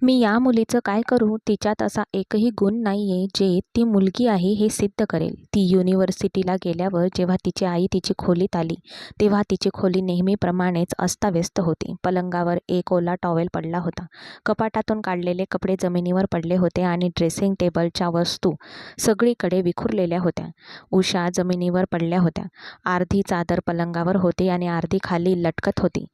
मी या मुलीचं काय करू? तिच्यात असा एकही गुण नाहीये जे ती मुलगी आहे हे सिद्ध करेल. ती युनिव्हर्सिटीला गेल्यावर जेव्हा तिची आई तिची खोलीत आली, तेव्हा तिची खोली नेहमीप्रमाणेच अस्ताव्यस्त होती. पलंगावर एक ओला टॉवेल पडला होता. कपाटातून काढलेले कपडे जमिनीवर पडले होते आणि ड्रेसिंग टेबलच्या वस्तू सगळीकडे विखुरलेल्या होत्या. उषा जमिनीवर पडल्या होत्या. अर्धी चादर पलंगावर होती आणि अर्धी खाली लटकत होती.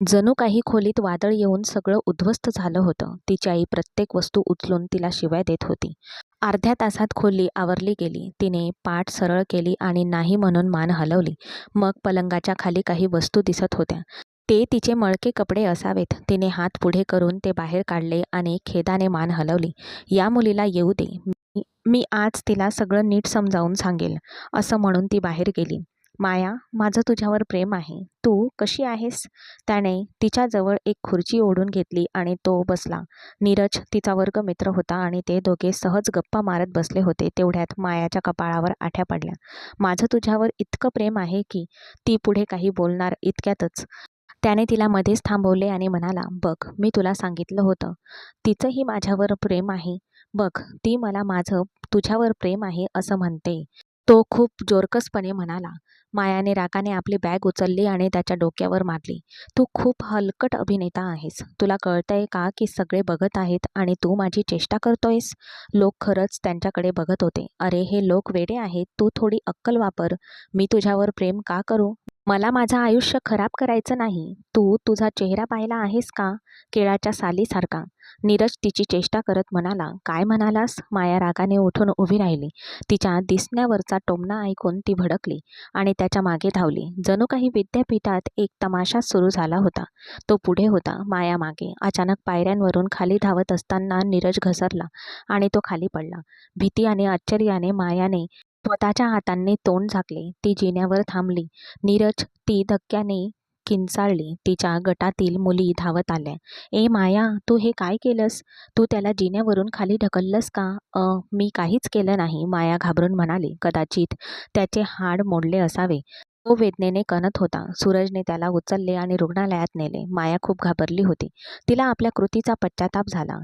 जणू काही खोलीत वादळ येऊन सगळं उद्ध्वस्त झालं होतं. तिची आई प्रत्येक वस्तू उचलून तिला शिव्या देत होती. अर्ध्या तासात खोली आवरली गेली. तिने पाठ सरळ केली आणि नाही म्हणून मान हलवली. मग पलंगाच्या खाली काही वस्तू दिसत होत्या. ते तिचे मळके कपडे असावेत. तिने हात पुढे करून ते बाहेर काढले आणि खेदाने मान हलवली. या मुलीला येऊ दे. मी आज तिला सगळं नीट समजावून सांगेल, असं म्हणून ती बाहेर गेली. माया, माझं तुझ्यावर प्रेम आहे. तू कशी आहेस? त्याने तिच्याजवळ एक खुर्ची ओढून घेतली आणि तो बसला. नीरज तिचा वर्गमित्र होता आणि ते दोघे सहज गप्पा मारत बसले होते. तेवढ्यात मायाच्या कपाळावर आठ्या पडल्या. माझं तुझ्यावर इतकं प्रेम आहे की ती पुढे काही बोलणार इतक्यातच त्याने तिला मध्येच थांबवले आणि म्हणाला, बघ, मी तुला सांगितलं होतं, तिचंही माझ्यावर प्रेम आहे. बघ, ती मला माझं तुझ्यावर प्रेम आहे असं म्हणते. तो खूप जोरकसपणे म्हणाला. मायाने रागाने आपली बॅग उचलली आणि त्याच्या डोक्यावर मारली. तू खूप हलकट अभिनेता आहेस. तुला कळतंय का की सगळे बघत आहेत आणि तू माझी चेष्टा करतोयस? लोक खरंच त्यांच्याकडे बघत होते. अरे, हे लोक वेडे आहेत. तू थोडी अक्कल वापर. मी तुझ्यावर प्रेम का करू? मला माझं आयुष्य खराब करायचं नाही. तू तुझा चेहरा पाहिला आहेस का? केळाच्या सालीसारखा. नीरज तिची चेष्टा करत म्हणाला. काय म्हणालास? माया रागाने उठून उभी राहिली. तिच्या दिसण्यावरचा टोमणा ऐकून ती भडकली आणि त्याच्या मागे धावली. जणू काही विद्यापीठात एक तमाशा सुरू झाला होता. तो पुढे होता, माया मागे. अचानक पायऱ्यांवरून खाली धावत असताना नीरज घसरला आणि तो खाली पडला. भीती आणि आश्चर्याने मायाने स्वतःच्या हातांनी तोंड झाकले. ती जिन्यावर थांबली. नीरज ती धक्क्याने किंचाळली. तिच्या गटातील मुली धावत आल्या. ए माया, तू हे काय केलंस? तू त्याला जिन्यावरून खाली ढकललंस का? मी काहीच केलं नाही, माया घाबरून म्हणाली. कदाचित त्याचे हाड मोडले असावे. तो वेदनेने कणत होता. सूरजने त्याला उचलले आणि रुग्णालयात नेले. माया खूप घाबरली होती. तिला आपल्या कृतीचा पश्चाताप झाला.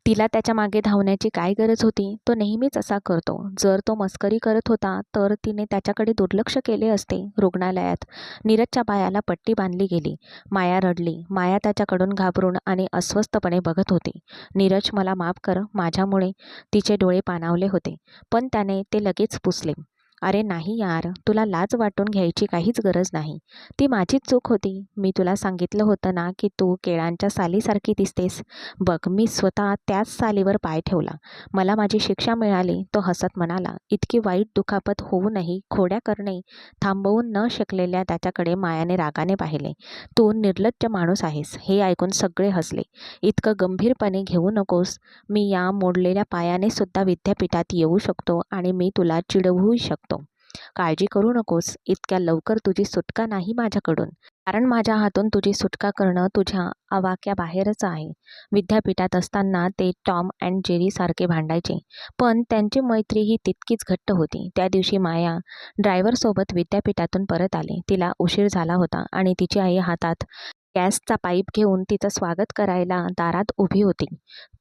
तिला त्याच्या मागे धावण्याची काय गरज होती? तो नेहमीच असा करतो. जर तो मस्करी करत होता तर तिने त्याच्याकडे दुर्लक्ष केले असते. रुग्णालयात नीरजच्या पायाला पट्टी बांधली गेली. माया रडली. माया त्याच्याकडून घाबरून आणि अस्वस्थपणे बघत होती. नीरज, मला माफ कर. माझ्यामुळे तिचे डोळे पाणावले होते, पण त्याने ते लगेच पुसले. अरे नाही यार, तुला लाज वाटून घ्यायची काहीच गरज नाही. ती माझीच चूक होती. मी तुला सांगितलं होतं ना की तू केळांच्या सालीसारखी दिसतेस. बघ, मी स्वतः त्याच सालीवर पाय ठेवला. मला माझी शिक्षा मिळाली. तो हसत म्हणाला. इतकी वाईट दुखापत होऊनही खोड्या करणे थांबवून न शकलेल्या त्याच्याकडे मायाने रागाने पाहिले. तू निर्लज्ज माणूस आहेस. हे ऐकून सगळे हसले. इतकं गंभीरपणे घेऊ नकोस. मी या मोडलेल्या पायाने सुद्धा विद्यापीठात येऊ शकतो आणि मी तुला चिडवूही शकतो. काळजी करू नकोस. इतक्या लवकर तुझी सुटका नाही माझ्याकडून, कारण माझ्या हातून तुझी सुटका करणं तुझ्या आवाक्याबाहेरच आहे. विद्यापीठात असताना ते टॉम अँड जेरी सारखे भांडायचे, पण त्यांची मैत्रीही तितकीच घट्ट होती. त्या दिवशी माया ड्रायव्हरसोबत विद्यापीठातून परत आली. तिला उशीर झाला होता आणि तिची आई हातात गॅसचा पाईप घेऊन तिचं स्वागत करायला दारात उभी होती.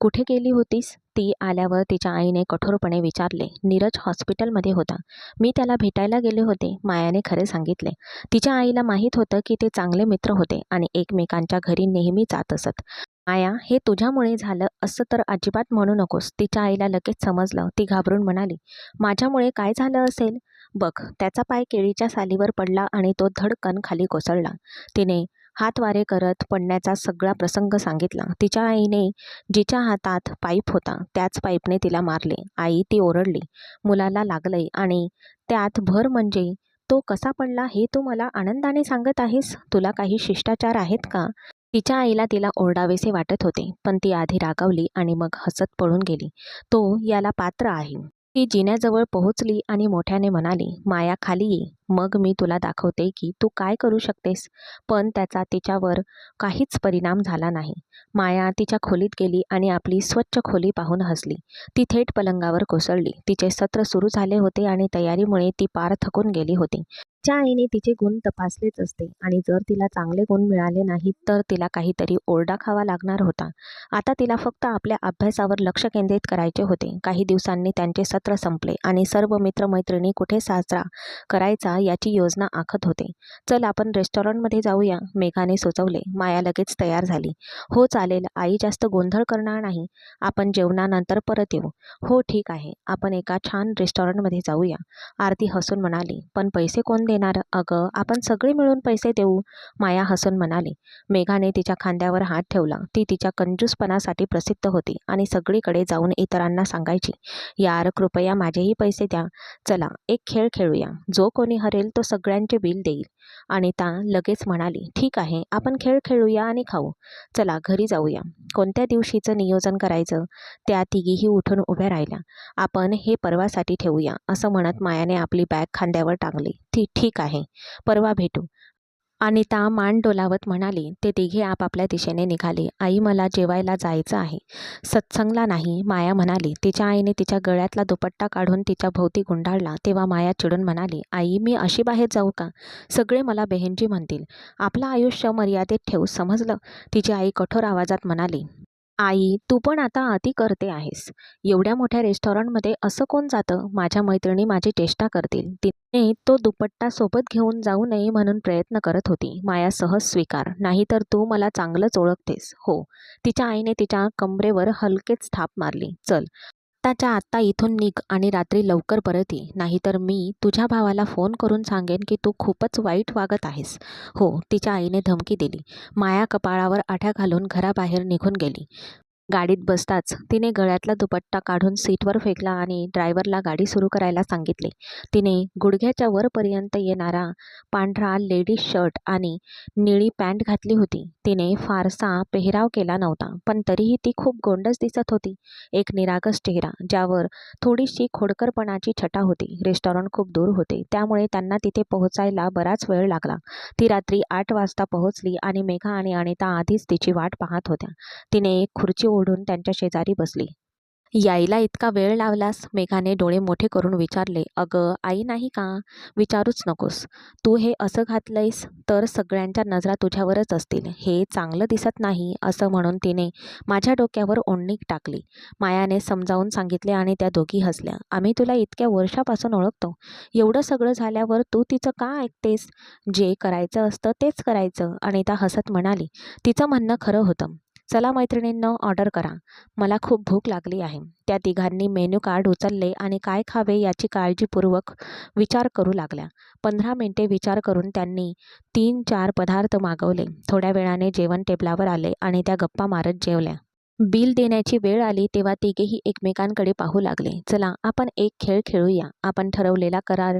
कुठे गेली होतीस? ती आल्यावर तिच्या आईने कठोरपणे विचारले. नीरज हॉस्पिटलमध्ये होता. मी त्याला भेटायला गेले होते, मायाने खरे सांगितले. तिच्या आईला माहीत होतं की ते चांगले मित्र होते आणि एकमेकांच्या घरी नेहमी जात असत. माया, हे तुझ्यामुळे झालं असं तर अजिबात म्हणू नकोस. तिच्या आईला लगेच समजलं. ती घाबरून म्हणाली. माझ्यामुळे काय झालं असेल? बघ, त्याचा पाय केळीच्या सालीवर पडला आणि तो धडकन खाली कोसळला. तिने हातवारे करत पडण्याचा सगळा प्रसंग सांगितला. तिच्या आईने जिच्या हातात पाईप होता त्याच पाईपने तिला मारले. आई, ती ओरडली. मुलाला लागलंय आणि त्यात भर म्हणजे तो कसा पडला हे तू मला आनंदाने सांगत आहेस? तुला काही शिष्टाचार आहेत का? तिच्या आईला तिला ओरडावेसे वाटत होते, पण ती आधी रागावली आणि मग हसत पळून गेली. तो याला पात्र आहे. ती जिन्याजवळ पोहोचली आणि मोठ्याने म्हणाली. माया, खाली ये. मग मी तुला दाखवते की तू काय करू शकतेस. पण त्याचा तिच्यावर काहीच परिणाम झाला नाही. माया तिच्या खोलीत गेली आणि आपली स्वच्छ खोली पाहून हसली. ती थेट पलंगावर कोसळली. तिचे सत्र सुरू झाले होते आणि तयारीमुळे ती पार थकून गेली होती. तिच्या आईने तिचे गुण तपासलेच असते आणि जर तिला चांगले गुण मिळाले नाहीत तर तिला काहीतरी ओरडा खावा लागणार होता. आता तिला फक्त आपल्या अभ्यासावर लक्ष केंद्रित करायचे होते. काही दिवसांनी त्यांचे सत्र संपले आणि सर्व मित्रमैत्रिणी कुठे साजरा करायचा याची योजना आखत होते. चल आपण रेस्टॉरंटमध्ये जाऊया, मेघाने सुचवले. माया लगेच तयार झाली. हो चालेल, आई जास्त गोंधळ करणार नाही. आपण जेवणानंतर परत येऊ. हो ठीक आहे, आपण एका छान रेस्टॉरंटमध्ये जाऊया, आरती हसून म्हणाली. पण पैसे कोण देणार? अगं आपण सगळे मिळून पैसे देऊ, माया हसून म्हणाली. मेघाने तिच्या खांद्यावर हात ठेवला. ती तिच्या कंजूसपणासाठी प्रसिद्ध होती आणि सगळीकडे जाऊन इतरांना सांगायची, यार कृपया माझेही पैसे द्या. चला एक खेळ खेळूया, जो कोणी हरेल तो सगळ्यांचे बिल देईल. अनिता लगेच म्हणाली, ठीक आहे, आपण खेळ खेळूया आणि खाऊ. चला घरी जाऊया. कोणत्या दिवशीचं नियोजन करायचं? त्या तिघीही उठून उभ्या राहिल्या. आपण हे परवासाठी ठेवूया, असं म्हणत मायाने आपली बॅग खांद्यावर टांगली. ती ठीक आहे, परवा भेटू, अनिता मान डोलावत म्हणाली. ते तिघे आपापल्या दिशेने निघाले. आई मला जेवायला जायचं आहे. सत्संगला नाही, माया म्हणाली. तिच्या आईने तिच्या गळ्यातला दुपट्टा काढून तिच्या भोवती गुंडाळला तेव्हा माया चिडून म्हणाली, आई मी अशी बाहेर जाऊ का? सगळे मला बहिणजी म्हणतील. आपलं आयुष्य मर्यादेत ठेव, समजलं? तिची आई कठोर आवाजात म्हणाली. आई तू पण आता अति करते आहेस. एवढ्या मोठ्या रेस्टॉरंटमध्ये असं कोण जातं? माझ्या मैत्रिणी माझी चेष्टा करतील. तिने तो दुपट्टा सोबत घेऊन जाऊ नये म्हणून प्रयत्न करत होती. माया सहज स्वीकार, नाहीतर तू मला चांगलंच ओळखतेस. हो, तिच्या आईने तिच्या कमरेवर हलकेच थाप मारली. चल आत्ताच्या आत्ता इथून निघ आणि रात्री लवकर परत ये, नाहीतर मी तुझ्या भावाला फोन करून सांगेन की तू खूपच वाईट वागत आहेस. हो, तिच्या आईने धमकी दिली. माया कपाळावर आठ्या घालून घराबाहेर निघून गेली. गाडीत बसताच तिने गळ्यातला दुपट्टा काढून सीटवर फेकला आणि ड्रायव्हरला गाडी सुरू करायला सांगितले. तिने गुडघ्याच्या वरपर्यंत येणारा पांढरा लेडीज शर्ट आणि निळी पॅन्ट घातली होती. तिने फारसा पेहराव केला नव्हता, पण तरीही ती खूप गोंडस दिसत होती. एक निरागस चेहरा, ज्यावर थोडीशी खोडकरपणाची छटा होती. रेस्टॉरंट खूप दूर होते, त्यामुळे त्यांना तिथे पोहोचायला बराच वेळ लागला. ती रात्री 8 वाजता पोहोचली आणि मेघा आणि अनिता आधीच तिची वाट पाहत होत्या. तिने एक खुर्ची ओढून त्यांच्या शेजारी बसली. यायला इतका वेळ लावलास? मेघाने डोळे मोठे करून विचारले. अगं आई नाही का? विचारूच नकोस. तू हे असं घातलंयस तर सगळ्यांच्या नजरा तुझ्यावरच असतील. हे चांगलं दिसत नाही, असं म्हणून तिने माझ्या डोक्यावर ओढणी टाकली. मायाने समजावून सांगितले आणि त्या दोघी हसल्या. आम्ही तुला इतक्या वर्षापासून ओळखतो. एवढं सगळं झाल्यावर तू तिचं का ऐकतेस? जे करायचं असतं तेच करायचं, अनिता हसत म्हणाली. तिचं म्हणणं खरं होतं. चला मैत्रिणींनो, ऑर्डर करा, मला खूप भूक लागली आहे. त्या तिघांनी मेन्यू कार्ड उचलले आणि काय खावे याची काळजीपूर्वक विचार करू लागल्या. 15 मिनिटे विचार करून त्यांनी 3-4 पदार्थ मागवले. थोड्या वेळाने जेवण टेबलावर आले आणि त्या गप्पा मारत जेवल्या. बिल देण्याची वेळ आली तेव्हा तिघेही एकमेकांकडे पाहू लागले. चला आपण एक खेळ खेळूया, आपण ठरवलेला करार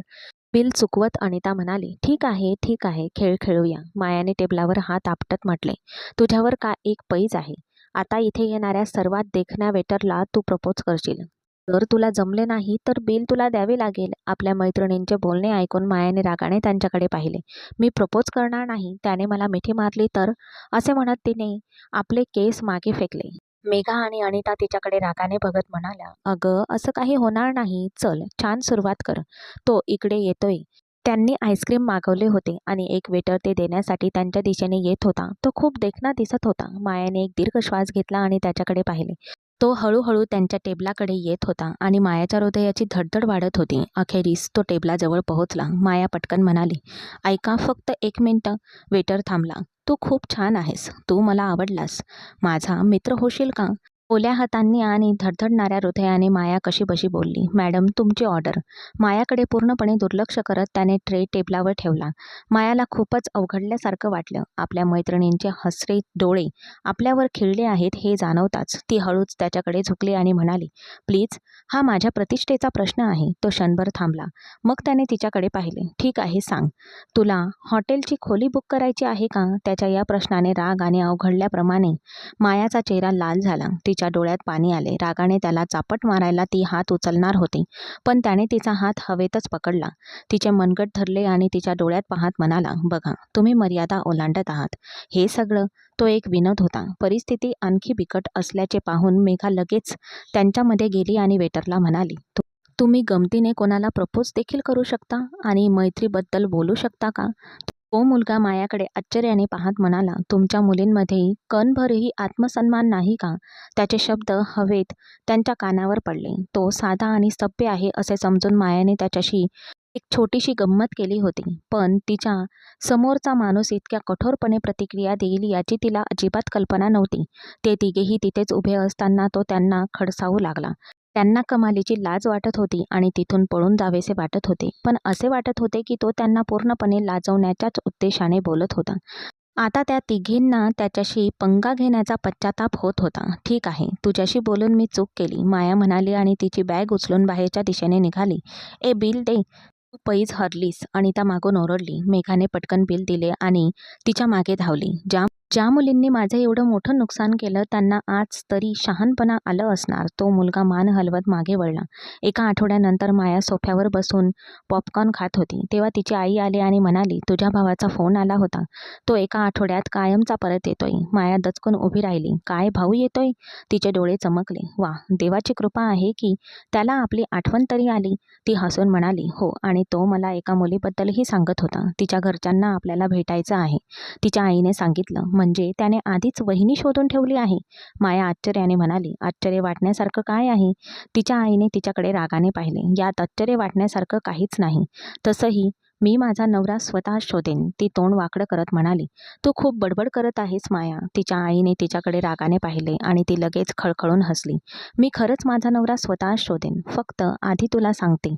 बिल चुकवत अनिता म्हणाली. ठीक आहे ठीक आहे, खेळ खेळूया, मायाने टेबलावर हात आपटत म्हटले. तुझ्यावर का एक पैज आहे. आता इथे येणाऱ्या सर्वात देखण्या वेटरला तू प्रपोज करशील. जर तुला जमले नाही तर बिल तुला द्यावे लागेल. आपल्या मैत्रिणींचे बोलणे ऐकून मायाने रागाने त्यांच्याकडे पाहिले. मी प्रपोज करणार नाही, त्याने मला मिठी मारली तर, असे म्हणत तिने आपले केस मागे फेकले. मेघा आणि अनिता तिच्याकडे रागाने बघत म्हणाल्या, अगं असं काही होणार नाही, चल छान सुरुवात कर, तो इकडे येतोय. त्यांनी आईस्क्रीम मागवले होते आणि एक वेटर ते देण्यासाठी त्यांच्या दिशेने येत होता. तो खूप देखणा दिसत होता. मायाने एक दीर्घ श्वास घेतला आणि त्याच्याकडे पाहिले. तो हळूहळू त्यांच्या टेबलाकडे येत होता आणि मायाच्या हृदयाची धडधड वाढत होती. अखेरीस तो टेबलाजवळ पोहोचला. माया पटकन म्हणाली, ऐका फक्त 1 मिनिट. वेटर थांबला. तू खूप छान आहेस, तू मला आवडलास, माझा मित्र होशील का? ओल्या हातांनी आणि धडधडणाऱ्या हृदयाने माया कशीबशी बोलली. मॅडम तुमची ऑर्डर. मायाकडे पूर्णपणे दुर्लक्ष करत त्याने ट्रे टेबलावर ठेवला. मायाला खूपच अवघडल्यासारखं वाटलं. आपल्या मैत्रिणींचे हसरे डोळे आपल्यावर खिळले आहेत हे जाणवताच ती हळूच त्याच्याकडे झुकली आणि म्हणाली, प्लीज, हा माझ्या प्रतिष्ठेचा प्रश्न आहे. तो क्षणभर थांबला. मग त्याने तिच्याकडे पाहिले. ठीक आहे, सांग, तुला हॉटेलची खोली बुक करायची आहे का? त्याच्या या प्रश्नाने राग आणि अवघडल्याप्रमाणे मायाचा चेहरा लाल झाला. तिच्या डोळ्यात पाणी आले. रागाने त्याला चापट मारायला ती हात उचलणार होती, पण त्याने तिचा हात हवेतच पकडला. तिचे मनगट धरले आणि तिच्या डोळ्यात पाहत म्हणाला, बघा, तुम्ही मर्यादा ओलांडत आहात. हे सगळं तो एक विनोद होता. परिस्थिती आणखी बिकट असल्याचे पाहून मेघा लगेच त्यांच्यामध्ये गेली आणि वेटरला म्हणाली, तुम्ही गमतीने कोणाला प्रपोज देखील करू शकता आणि मैत्रीबद्दल बोलू शकता का? तो मुलगा मायाकडे आश्चर्याने पाहत म्हणाला, तुमच्या मुलींमध्ये कणभरही आत्मसन्मान नाही का? त्याचे शब्द हवेत त्यांच्या कानावर पडले. तो साधा आणि सभ्य आहे असे समजून मायाने त्याच्याशी एक छोटीशी गंमत केली होती, पण तिच्या समोरचा माणूस इतक्या कठोरपणे प्रतिक्रिया देईल याची तिला अजिबात कल्पना नव्हती. ते तिघेही तिथेच उभे असताना तो त्यांना खडसावू लागला. त्यांना कमालीची लाज वाटत होती आणि तिथून पळून जावेसे वाटत होते, पण असे वाटत होते की तो त्यांना पूर्णपणे लाजवण्याच्याच उद्देशाने बोलत होता. आता त्या तिघींना त्याच्याशी पंगा घेण्याचा पश्चाताप होत होता. ठीक आहे, तुझ्याशी बोलून मी चूक केली, माया म्हणाली आणि तिची बॅग उचलून बाहेरच्या दिशेने निघाली. ए बिल दे, तू पैज हरलीस, अनिता मागून ओरडली. मेघाने पटकन बिल दिले आणि तिच्या मागे धावली. ज्या मुलींनी माझे एवढं मोठं नुकसान केलं त्यांना आज तरी शहाणपणा आलं असणार. तो मुलगा मान हलवत मागे वळला. एका आठवड्यानंतर माया सोफ्यावर बसून पॉपकॉर्न खात होती, तेव्हा तिची आई आली आणि म्हणाली, तुझ्या भावाचा फोन आला होता. तो एका आठवड्यात कायमचा परत येतोय. माया दचकून उभी राहिली. काय, भाऊ येतोय? तिचे डोळे चमकले. वा, देवाची कृपा आहे की त्याला आपली आठवण तरी आली. ती हसून म्हणाली, हो, आणि तो मला एका मुलीबद्दलही सांगत होता. तिच्या घरच्यांना आपल्याला भेटायचं आहे. तिच्या आईने सांगितलं. म्हणजे त्याने आधीच वहिनी शोधून ठेवली आहे? माया आश्चर्याने म्हणाली. आश्चर्य वाटण्यासारखं काय आहे? तिच्या आईने तिच्याकडे रागाने पाहिले. यात आश्चर्य वाटण्यासारखं काहीच नाही. तसंही मी माझा नवरा स्वतः शोधेन, ती तोंड वाकडं करत म्हणाली. तू खूप बडबड करत आहेस माया. तिच्या आईने तिच्याकडे रागाने पाहिले आणि ती लगेच खळखळून हसली. मी खरंच माझा नवरा स्वतः शोधेन, फक्त आधी तुला सांगते.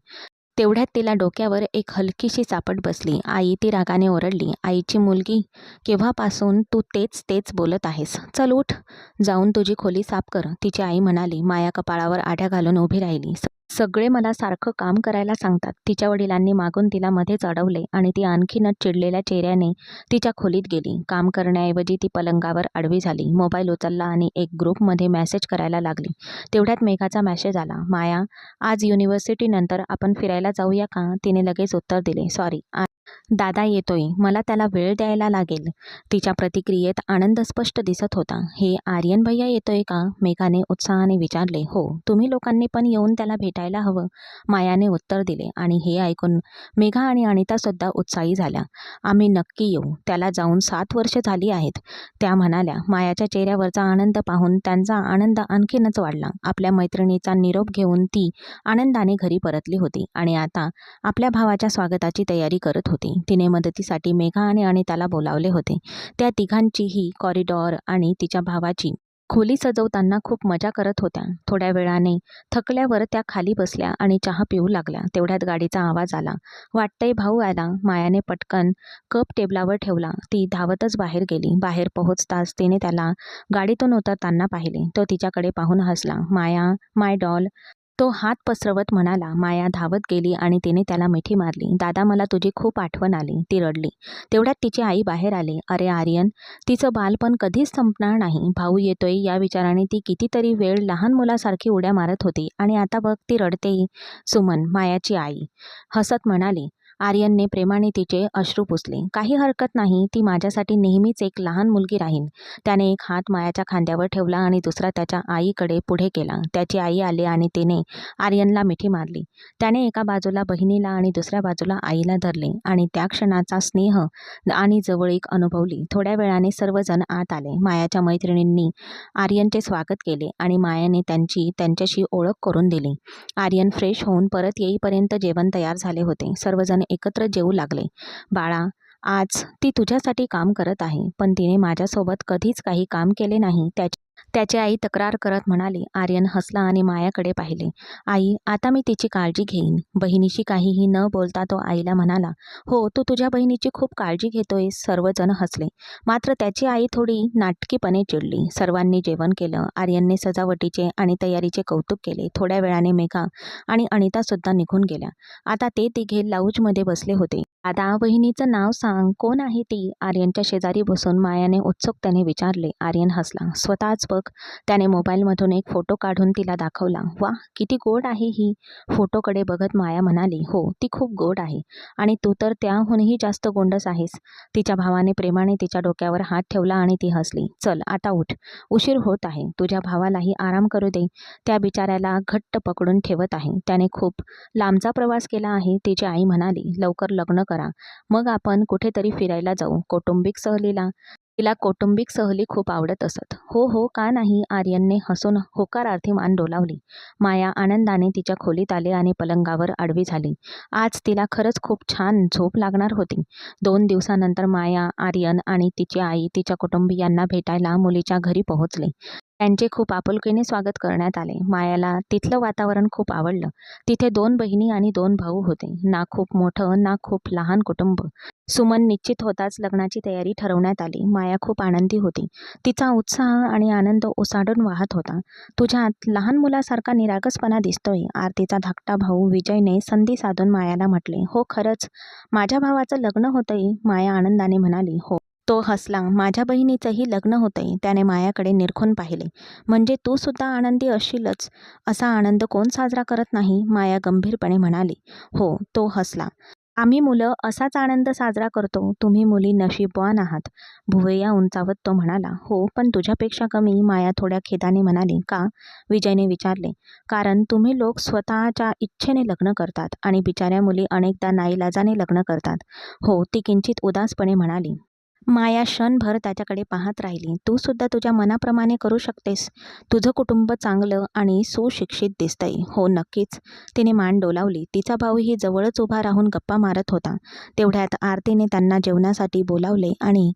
तेवढ्यात तिला डोक्यावर एक हलकीशी चापट बसली. आई, ती रागाने ओरडली. आईची मुलगी, केव्हापासून तू तेच बोलत आहेस? चल उठ, जाऊन तुझी खोली साफ कर, तिची आई म्हणाली. माया कपाळावर आढ्या घालून उभी राहिली. सगळे मला सारखं काम करायला सांगतात. तिच्या वडिलांनी मागून तिला मध्येच अडवले आणि ती आणखीनच चिडलेल्या चेहऱ्याने तिच्या खोलीत गेली. काम करण्याऐवजी ती पलंगावर आडवी झाली. मोबाईल उचलला आणि एक ग्रुपमध्ये मेसेज करायला लागली. तेवढ्यात मेघाचा मेसेज आला. माया, आज युनिव्हर्सिटीनंतर आपण फिरायला जाऊया का? तिने लगेच उत्तर दिले, सॉरी, दादा येतोय, मला त्याला वेळ द्यायला लागेल. तिच्या प्रतिक्रियेत आनंद स्पष्ट दिसत होता. हे आर्यन भैया येतोय का? मेघाने उत्साहाने विचारले. हो, तुम्ही लोकांनी पण येऊन त्याला भेटायला हवं, मायाने उत्तर दिले. आणि हे ऐकून मेघा आणि अनिता सुद्धा उत्साही झाल्या. आम्ही नक्की येऊ, त्याला जाऊन 7 वर्ष झाली आहेत, त्या म्हणाल्या. मायाच्या चेहऱ्यावरचा आनंद पाहून त्यांचा आनंद आणखीनच वाढला. आपल्या मैत्रिणीचा निरोप घेऊन ती आनंदाने घरी परतली होती आणि आता आपल्या भावाच्या स्वागताची तयारी करत होती. तिने मदतीसाठी मेघा आणि अनिताला बोलावले होते. त्या तिघांचीही कॉरिडॉर आणि तिच्या भावाची खोली सजवताना खूप मजा करत होत्या. थोड्या वेळाने थकल्यावर त्या खाली बसल्या आणि चहा पिऊ लागल्या. तेवढ्यात गाडीचा आवाज आला. वाटतंय भाऊ आला. मायाने पटकन कप टेबलावर ठेवला. ती धावतच बाहेर गेली. बाहेर पोहोचताच तिने त्याला गाडीतून उतरताना पाहिले. तो तिच्याकडे पाहून हसला. माया, माय डॉल, तो हात पसरवत म्हणाला. माया धावत गेली आणि तिने त्याला मिठी मारली. दादा, मला तुझी खूप आठवण आली, ती रडली. तेवढ्यात तिची आई बाहेर आली. अरे आर्यन, तिचं बालपण कधीच संपणार नाही. भाऊ येतोय या विचाराने ती कितीतरी वेळ लहान मुलासारखी उड्या मारत होती आणि आता बघ ती रडतेय. सुमन, मायाची आई, हसत म्हणाली. आर्यनने प्रेमाने तिचे अश्रू पुसले. काही हरकत नाही, ती माझ्यासाठी नेहमीच एक लहान मुलगी राहील. त्याने एक हात मायाच्या खांद्यावर ठेवला आणि दुसरा त्याच्या आईकडे पुढे केला. त्याची आई आली आणि तिने आर्यनला मिठी मारली. त्याने एका बाजूला बहिणीला आणि दुसऱ्या बाजूला आईला धरले आणि त्या क्षणाचा स्नेह आणि जवळीक अनुभवली. थोड्या वेळाने सर्वजण आत आले. मायाच्या मैत्रिणींनी आर्यनचे स्वागत केले आणि मायाने त्यांच्याशी ओळख करून दिली. आर्यन फ्रेश होऊन परत येईपर्यंत जेवण तयार झाले होते. सर्वजण एकत्र जेवू लागले. बाळा, आज ती तुझ्यासाठी काम करत आहे, पण तिने माझ्यासोबत कधीच काही काम केले नाही, त्याची आई तक्रार करत म्हणाली. आर्यन हसला आणि मायाकडे पाहिले. आई, आता मी तिची काळजी घेईन. बहिणीशी काहीही न बोलता तो आईला म्हणाला. हो, तू तुझ्या बहिणीची खूप काळजी घेतोयस. सर्वजण हसले. मात्र त्याची आई थोडी नाटकीपणे चिडली. सर्वांनी जेवण केलं. आर्यनने सजावटीचे आणि तयारीचे कौतुक केले. थोड्या वेळाने मेघा आणि अनिता सुद्धा निघून गेल्या. आता ते तिघे लाऊंजमध्ये बसले होते. दादा वहिनीचं नाव सांग, कोण आहे ती? आर्यनच्या शेजारी बसून मायाने उत्सुकतेने विचारले. आर्यन हसला. स्वतःच बघ. त्याने मोबाईलमधून एक फोटो काढून तिला दाखवला. वा, किती गोड आहे ही. फोटोकडे बघत माया म्हणाली, हो, ती खूप गोड आहे. आणि तू तर त्याहूनही जास्त गोंडस आहेस. तिच्या भावाने प्रेमाने तिच्या डोक्यावर हात ठेवला आणि ती हसली. चल आता उठ, उशीर होत आहे. तुझ्या भावालाही आराम करू दे. त्या बिचाऱ्याला घट्ट पकडून ठेवत आहे. त्याने खूप लांबचा प्रवास केला आहे. तिची आई म्हणाली, लवकर लग्न करा, मग आपण कुठेतरी फिरायला जाऊ, कौटुंबिक सहलीला. तिला कौटुंबिक सहली खूप आवडत असत. हो हो, का नाही. आर्यनने हसून होकारार्थी मान डोलावली. माया आनंदाने तिच्या खोलीत आले आणि पलंगावर आडवी झाली. आज तिला खरंच खूप छान झोप लागणार होती. 2 दिवसानंतर माया, आर्यन आणि तिची आई तिच्या कुटुंबियांना भेटायला मुलीच्या घरी पोहोचले. त्यांचे खूप आपुलकीने स्वागत करण्यात आले. मायाला तिथलं वातावरण खूप आवडलं. तिथे 2 बहिणी आणि 2 भाऊ होते. ना खूप मोठं ना खूप लहान कुटुंब. सुमन निश्चित होताच लग्नाची तयारी ठरवण्यात आली. माया खूप आनंदी होती. तिचा उत्साह आणि आनंद ओसाडून वाहत होता. तुझ्यात लहान मुलासारखा निरागसपणा दिसतोय, आरतीचा धाकटा भाऊ विजयने संधी साधून मायाला म्हटले. हो, खरंच माझ्या भावाचं लग्न होतंय, माया आनंदाने म्हणाली. हो. तो हसला. माझ्या बहिणीचंही लग्न होतंय. त्याने मायाकडे निरखून पाहिले. म्हणजे तू सुद्धा आनंदी असशीलच. असा आनंद कोण साजरा करत नाही, माया गंभीरपणे म्हणाली. हो, तो हसला. आम्ही मुलं असाच आनंद साजरा करतो. तुम्ही मुली नशीबवान आहात. भुवया उंचावत तो म्हणाला. हो, पण तुझ्यापेक्षा कमी, माया थोड्या खेदाने म्हणाली. का? विजयने विचारले. कारण तुम्ही लोक स्वतःच्या इच्छेने लग्न करतात आणि बिचाऱ्या मुली अनेकदा नाईलाजाने लग्न करतात. हो, ती किंचित उदासपणे म्हणाली. माया क्षणभर त्याच्याकडे पाहत राहिली. तू सुद्धा तुझ्या मनाप्रमाणे करू शकतेस. तुझं कुटुंब चांगलं आणि सुशिक्षित दिसतंय. हो, नक्कीच. तिने मान डोलावली. तिचा भाऊही जवळच उभा राहून गप्पा मारत होता. तेवढ्यात आरतीने त्यांना जेवणासाठी बोलावले आणि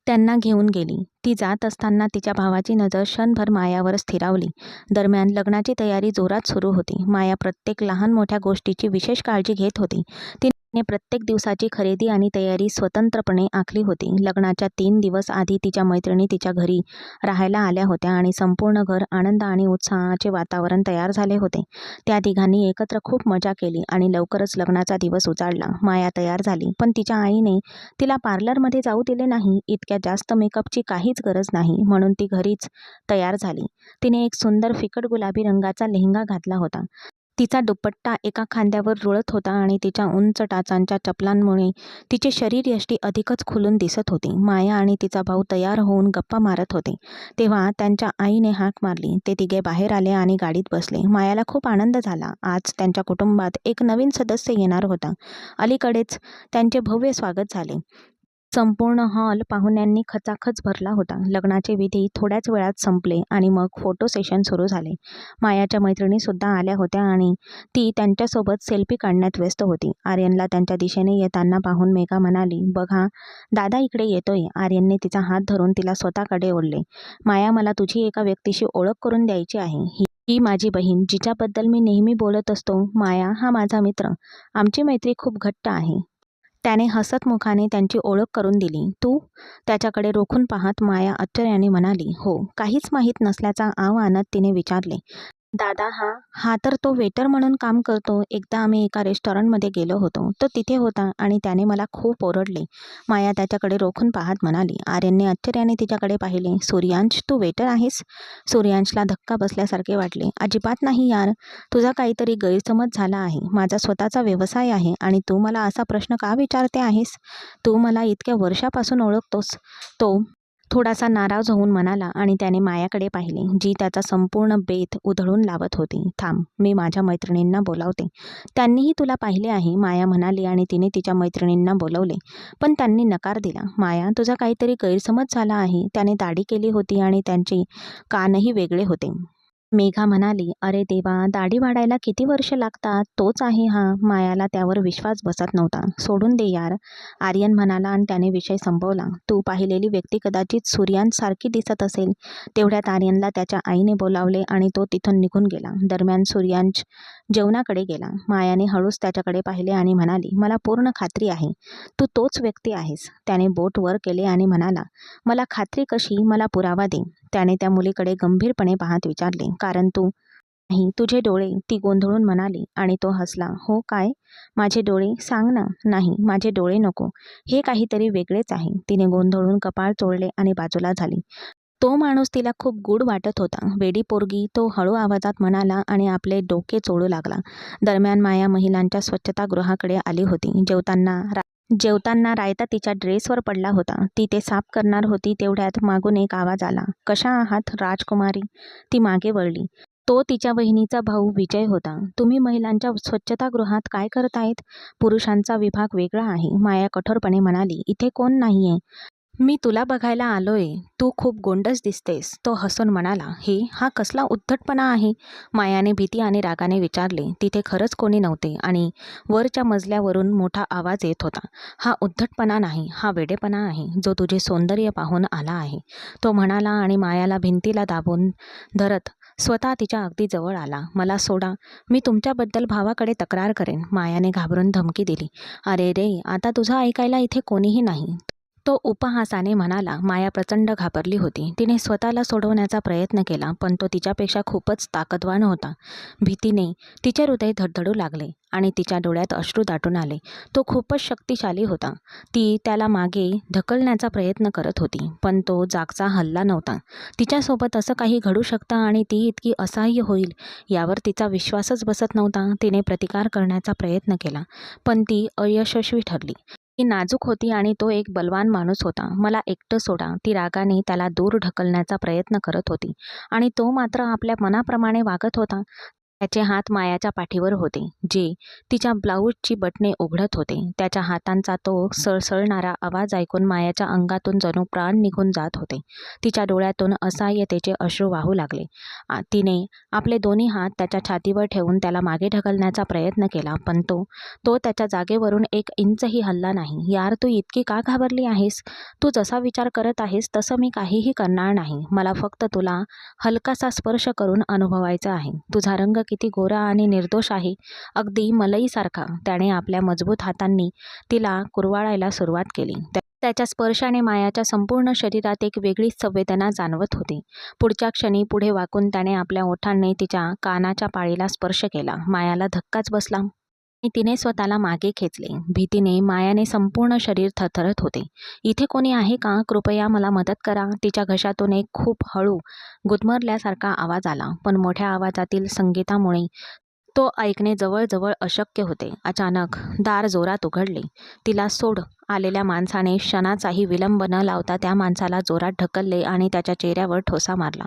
त्यांना घेऊन गेली. ती जात असताना तिच्या भावाची नजर क्षणभर मायावर स्थिरावली. दरम्यान लग्नाची तयारी जोरात सुरू होती. माया प्रत्येक लहान मोठ्या गोष्टीची विशेष काळजी घेत होती. तिने प्रत्येक दिवसाची खरेदी आणि तयारी स्वतंत्रपणे आखली होती. लग्नाच्या 3 दिवस आधी तिच्या मैत्रिणी तिच्या घरी राहायला आल्या होत्या आणि संपूर्ण घर आनंद आणि उत्साहाचे वातावरण तयार झाले होते. त्या तिघांनी एकत्र खूप मजा केली आणि लवकरच लग्नाचा दिवस उजाडला. माया तयार झाली, पण तिच्या आईने तिला पार्लरमध्ये जाऊ दिले नाही. इतक्या जास्त मेकअपची काहीच गरज नाही, म्हणून ती घरीच तयार झाली. तिने एक सुंदर फिकट गुलाबी रंगाचा लेहंगा घातला होता. तिचा दुपट्टा एका खांद्यावर रुळत होता आणि तिच्या उंच टाचांच्या चपलांमुळे तिचे शरीरयष्टी अधिकच खुलून दिसत होती. माया आणि तिचा भाऊ तयार होऊन गप्पा मारत होते. तेव्हा त्यांच्या आईने हाक मारली. ते तिघे बाहेर आले आणि गाडीत बसले. मायाला खूप आनंद झाला. आज त्यांच्या कुटुंबात एक नवीन सदस्य येणार होता. अलीकडेच त्यांचे भव्य स्वागत झाले. संपूर्ण हॉल पाहुण्यांनी खचाखच भरला होता. लग्नाचे विधी थोड्याच वेळात संपले आणि मग फोटो सेशन सुरू झाले. मायाच्या मैत्रिणीसुद्धा आल्या होत्या आणि ती त्यांच्यासोबत सेल्फी काढण्यात व्यस्त होती. आर्यनला त्यांच्या दिशेने येताना पाहून मेघा म्हणाली, बघा, दादा इकडे येतोय. आर्यनने तिचा हात धरून तिला स्वतःकडे ओढले. माया, मला तुझी एका व्यक्तीशी ओळख करून द्यायची आहे. ही माझी बहीण, जिच्याबद्दल मी नेहमी बोलत असतो. माया हा माझा मित्र. आमची मैत्री खूप घट्ट आहे. त्याने हसत मुखाने त्यांची ओळख करून दिली. तू? त्याच्याकडे रोखून पाहत माया आश्चर्याने म्हणाली. हो, काहीच माहीत नसल्याचा आव आणत तिने विचारले. दादा हा तर तो वेटर म्हणून काम करतो. एकदा आम्ही एका रेस्टॉरंटमध्ये गेलो होतो. तो तिथे होता आणि त्याने मला खूप ओरडले. माया त्याच्याकडे रोखून पाहत म्हणाली. आर्यनने आश्चर्याने तिच्याकडे पाहिले. सूर्यांश, तू वेटर आहेस? सूर्यांशला धक्का बसल्यासारखे वाटले. अजिबात नाही यार, तुझा काहीतरी गैरसमज झाला आहे. माझा स्वतःचा व्यवसाय आहे आणि तू मला असा प्रश्न का विचारते आहेस? तू मला इतक्या वर्षापासून ओळखतोस? तो थोडासा नाराज होऊन म्हणाला आणि त्याने मायाकडे पाहिले, जी त्याचा संपूर्ण बेत उधळून लावत होती. थांब, मी माझ्या मैत्रिणींना बोलावते. त्यांनीही तुला पाहिले आहे, माया म्हणाली आणि तिने तिच्या मैत्रिणींना बोलवले. पण त्यांनी नकार दिला. माया, तुझा काहीतरी गैरसमज झाला आहे. त्याने दाढी केली होती आणि त्यांचे कानही वेगळे होते. मेघा म्हणाली. अरे देवा, दाढी वाढायला किती वर्ष लागतात? तोच आहे हा. मायाला त्यावर विश्वास बसत नव्हता. सोडून दे यार, आर्यन म्हणाला आणि त्याने विषय संपवला. तू पाहिलेली व्यक्ती कदाचित सूर्यांसारखी दिसत असेल. तेवढ्यात आर्यनला त्याच्या आईने बोलावले आणि तो तिथून निघून गेला. दरम्यान सूर्यांश जेवणाकडे गेला. मायाने हळूच त्याच्याकडे पाहिले आणि म्हणाली, मला पूर्ण खात्री आहे तू तोच व्यक्ती आहेस. त्याने बोट वर केले आणि म्हणाला, मला खात्री कशी? मला पुरावा दे. त्याने त्या मुलीकडे गंभीरपणे पाहत विचारले, कारण तू नाही तुझे डोळे, ती गोंधळून म्हणाली आणि तो हसला. हो काय? माझे डोळे? सांग ना. नाही, माझे डोळे नको. हे काहीतरी वेगळेच आहे. तिने गोंधळून कपाळ चोळले आणि बाजूला झाली. तो माणूस तिला खूप गूढ वाटत होता. वेडी पोरगी, तो हळू आवाजात म्हणाला आणि आपले डोके चोळू लागला. दरम्यान माया महिलांच्या स्वच्छतागृहाकडे आली होती. जेवताना रायता तिच्या ड्रेसवर पडला होता. ती ते साफ करणार होती तेवढ्यात मागून एक आवाज आला. कशा आहात राजकुमारी? ती मागे वळली. तो तिच्या बहिणीचा भाऊ विजय होता. तुम्ही महिलांच्या स्वच्छतागृहात काय करतायत? पुरुषांचा विभाग वेगळा आहे, माया कठोरपणे म्हणाली. इथे कोण नाहीये. मी तुला बघायला आलोय. तू खूप गोंडस दिसतेस. तो हसून म्हणाला. हा कसला उद्धटपणा आहे? मायाने भीती आणि रागाने विचारले. तिथे खरंच कोणी नव्हते आणि वरच्या मजल्यावरून मोठा आवाज येत होता. हा उद्धटपणा नाही, हा वेडेपणा आहे, जो तुझे सौंदर्य पाहून आला आहे. तो म्हणाला आणि मायाला भिंतीला दाबून धरत स्वतः तिच्या अगदी जवळ आला. मला सोडा, मी तुमच्याबद्दल भावाकडे तक्रार करेन. मायाने घाबरून धमकी दिली. अरे रे, आता तुझं ऐकायला इथे कोणीही नाही. तो उपहासाने म्हणाला. माया प्रचंड घाबरली होती. तिने स्वतःला सोडवण्याचा प्रयत्न केला, पण तो तिच्यापेक्षा खूपच ताकदवान होता. भीतीने तिचे हृदय धडधडू लागले आणि तिच्या डोळ्यात अश्रू दाटून आले. तो खूपच शक्तिशाली होता. ती त्याला मागे ढकलण्याचा प्रयत्न करत होती, पण तो जागचा हलला नव्हता. तिच्यासोबत असं काही घडू शकतं आणि ती इतकी असहाय्य होईल यावर तिचा विश्वासच बसत नव्हता. तिने प्रतिकार करण्याचा प्रयत्न केला, पण ती अयशस्वी ठरली. ती नाजूक होती आणि तो एक बलवान माणूस होता. मला एकटं सोडा. ती रागाने त्याला दूर ढकलण्याचा प्रयत्न करत होती आणि तो मात्र आपल्या मनाप्रमाणे वागत होता. त्याचे हात मायाच्या पाठीवर होते, जे तिच्या ब्लाऊजची बटणे उघडत होते. त्याच्या हातांचा तो सळसळणारा आवाज ऐकून मायाच्या अंगातून जणू प्राण निघून जात होते. तिच्या डोळ्यातून असहाय्यतेचे अश्रू वाहू लागले. तिने आपले दोन्ही हात त्याच्या छातीवर ठेवून त्याला मागे ढकलण्याचा प्रयत्न केला, पण तो त्याच्या जागेवरून 1 इंचही हलला नाही. यार, तू इतकी का घाबरली आहेस? तू जसा विचार करत आहेस तसं मी काहीही करणार नाही. मला फक्त तुला हलकासा स्पर्श करून अनुभवायचा आहे. तुझा रंग किती गोरा आणि निर्दोष आहे, अगदी मलईसारखा. त्याने आपल्या मजबूत हातांनी तिला कुरवाळायला सुरुवात केली. त्याच्या स्पर्शाने मायाच्या संपूर्ण शरीरात एक वेगळीच संवेदना जाणवत होती. पुढच्या क्षणी पुढे वाकून त्याने आपल्या ओठांनी तिच्या कानाच्या पाळीला स्पर्श केला. मायाला धक्काच बसला आणि तिने स्वतःला मागे खेचले. भीतीने मायाने संपूर्ण शरीर थरथरत होते. इथे कोणी आहे का? कृपया मला मदत करा. तिच्या घशातून एक खूप हळू गुदमरल्यासारखा आवाज आला, पण मोठ्या आवाजातील संगीतामुळे तो ऐकणे जवळजवळ अशक्य होते. अचानक दार जोरात उघडले. तिला सोड आलेल्या माणसाने क्षणाचाही विलंब न लावता त्या माणसाला जोरात ढकलले आणि त्याच्या चेहऱ्यावर ठोसा मारला.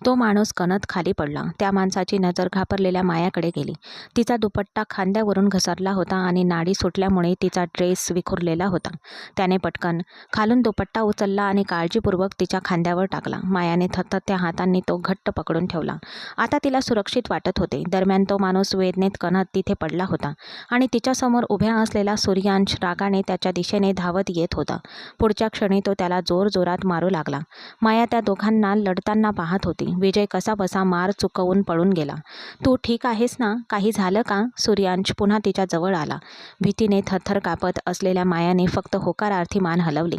तो माणूस कणत खाली पडला. त्या माणसाची नजर घाबरलेल्या मायाकडे गेली. तिचा दुपट्टा खांद्यावरून घसरला होता आणि नाडी सुटल्यामुळे तिचा ड्रेस विखुरलेला होता. त्याने पटकन खालून दुपट्टा उचलला आणि काळजीपूर्वक तिच्या खांद्यावर टाकला. मायाने थरथरत्या हातांनी तो घट्ट पकडून ठेवला. आता तिला सुरक्षित वाटत होते. दरम्यान तो माणूस वेदनेत कणत तिथे पडला होता आणि तिच्यासमोर उभ्या असलेला सूर्यांश रागाने त्याच्या दिशेने धावत येत होता. पुढच्या क्षणी तो त्याला जोरजोरात मारू लागला. माया त्या दोघांना लढताना पाहत होती. विजय कसाबसा मार चुकवून पळून गेला. तू ठीक आहेस ना? काही झालं का? सूर्यांश पुन्हा तिच्या जवळ आला. भीतीने थरथर कापत असलेल्या मायाने फक्त होकारार्थी मान हलवली.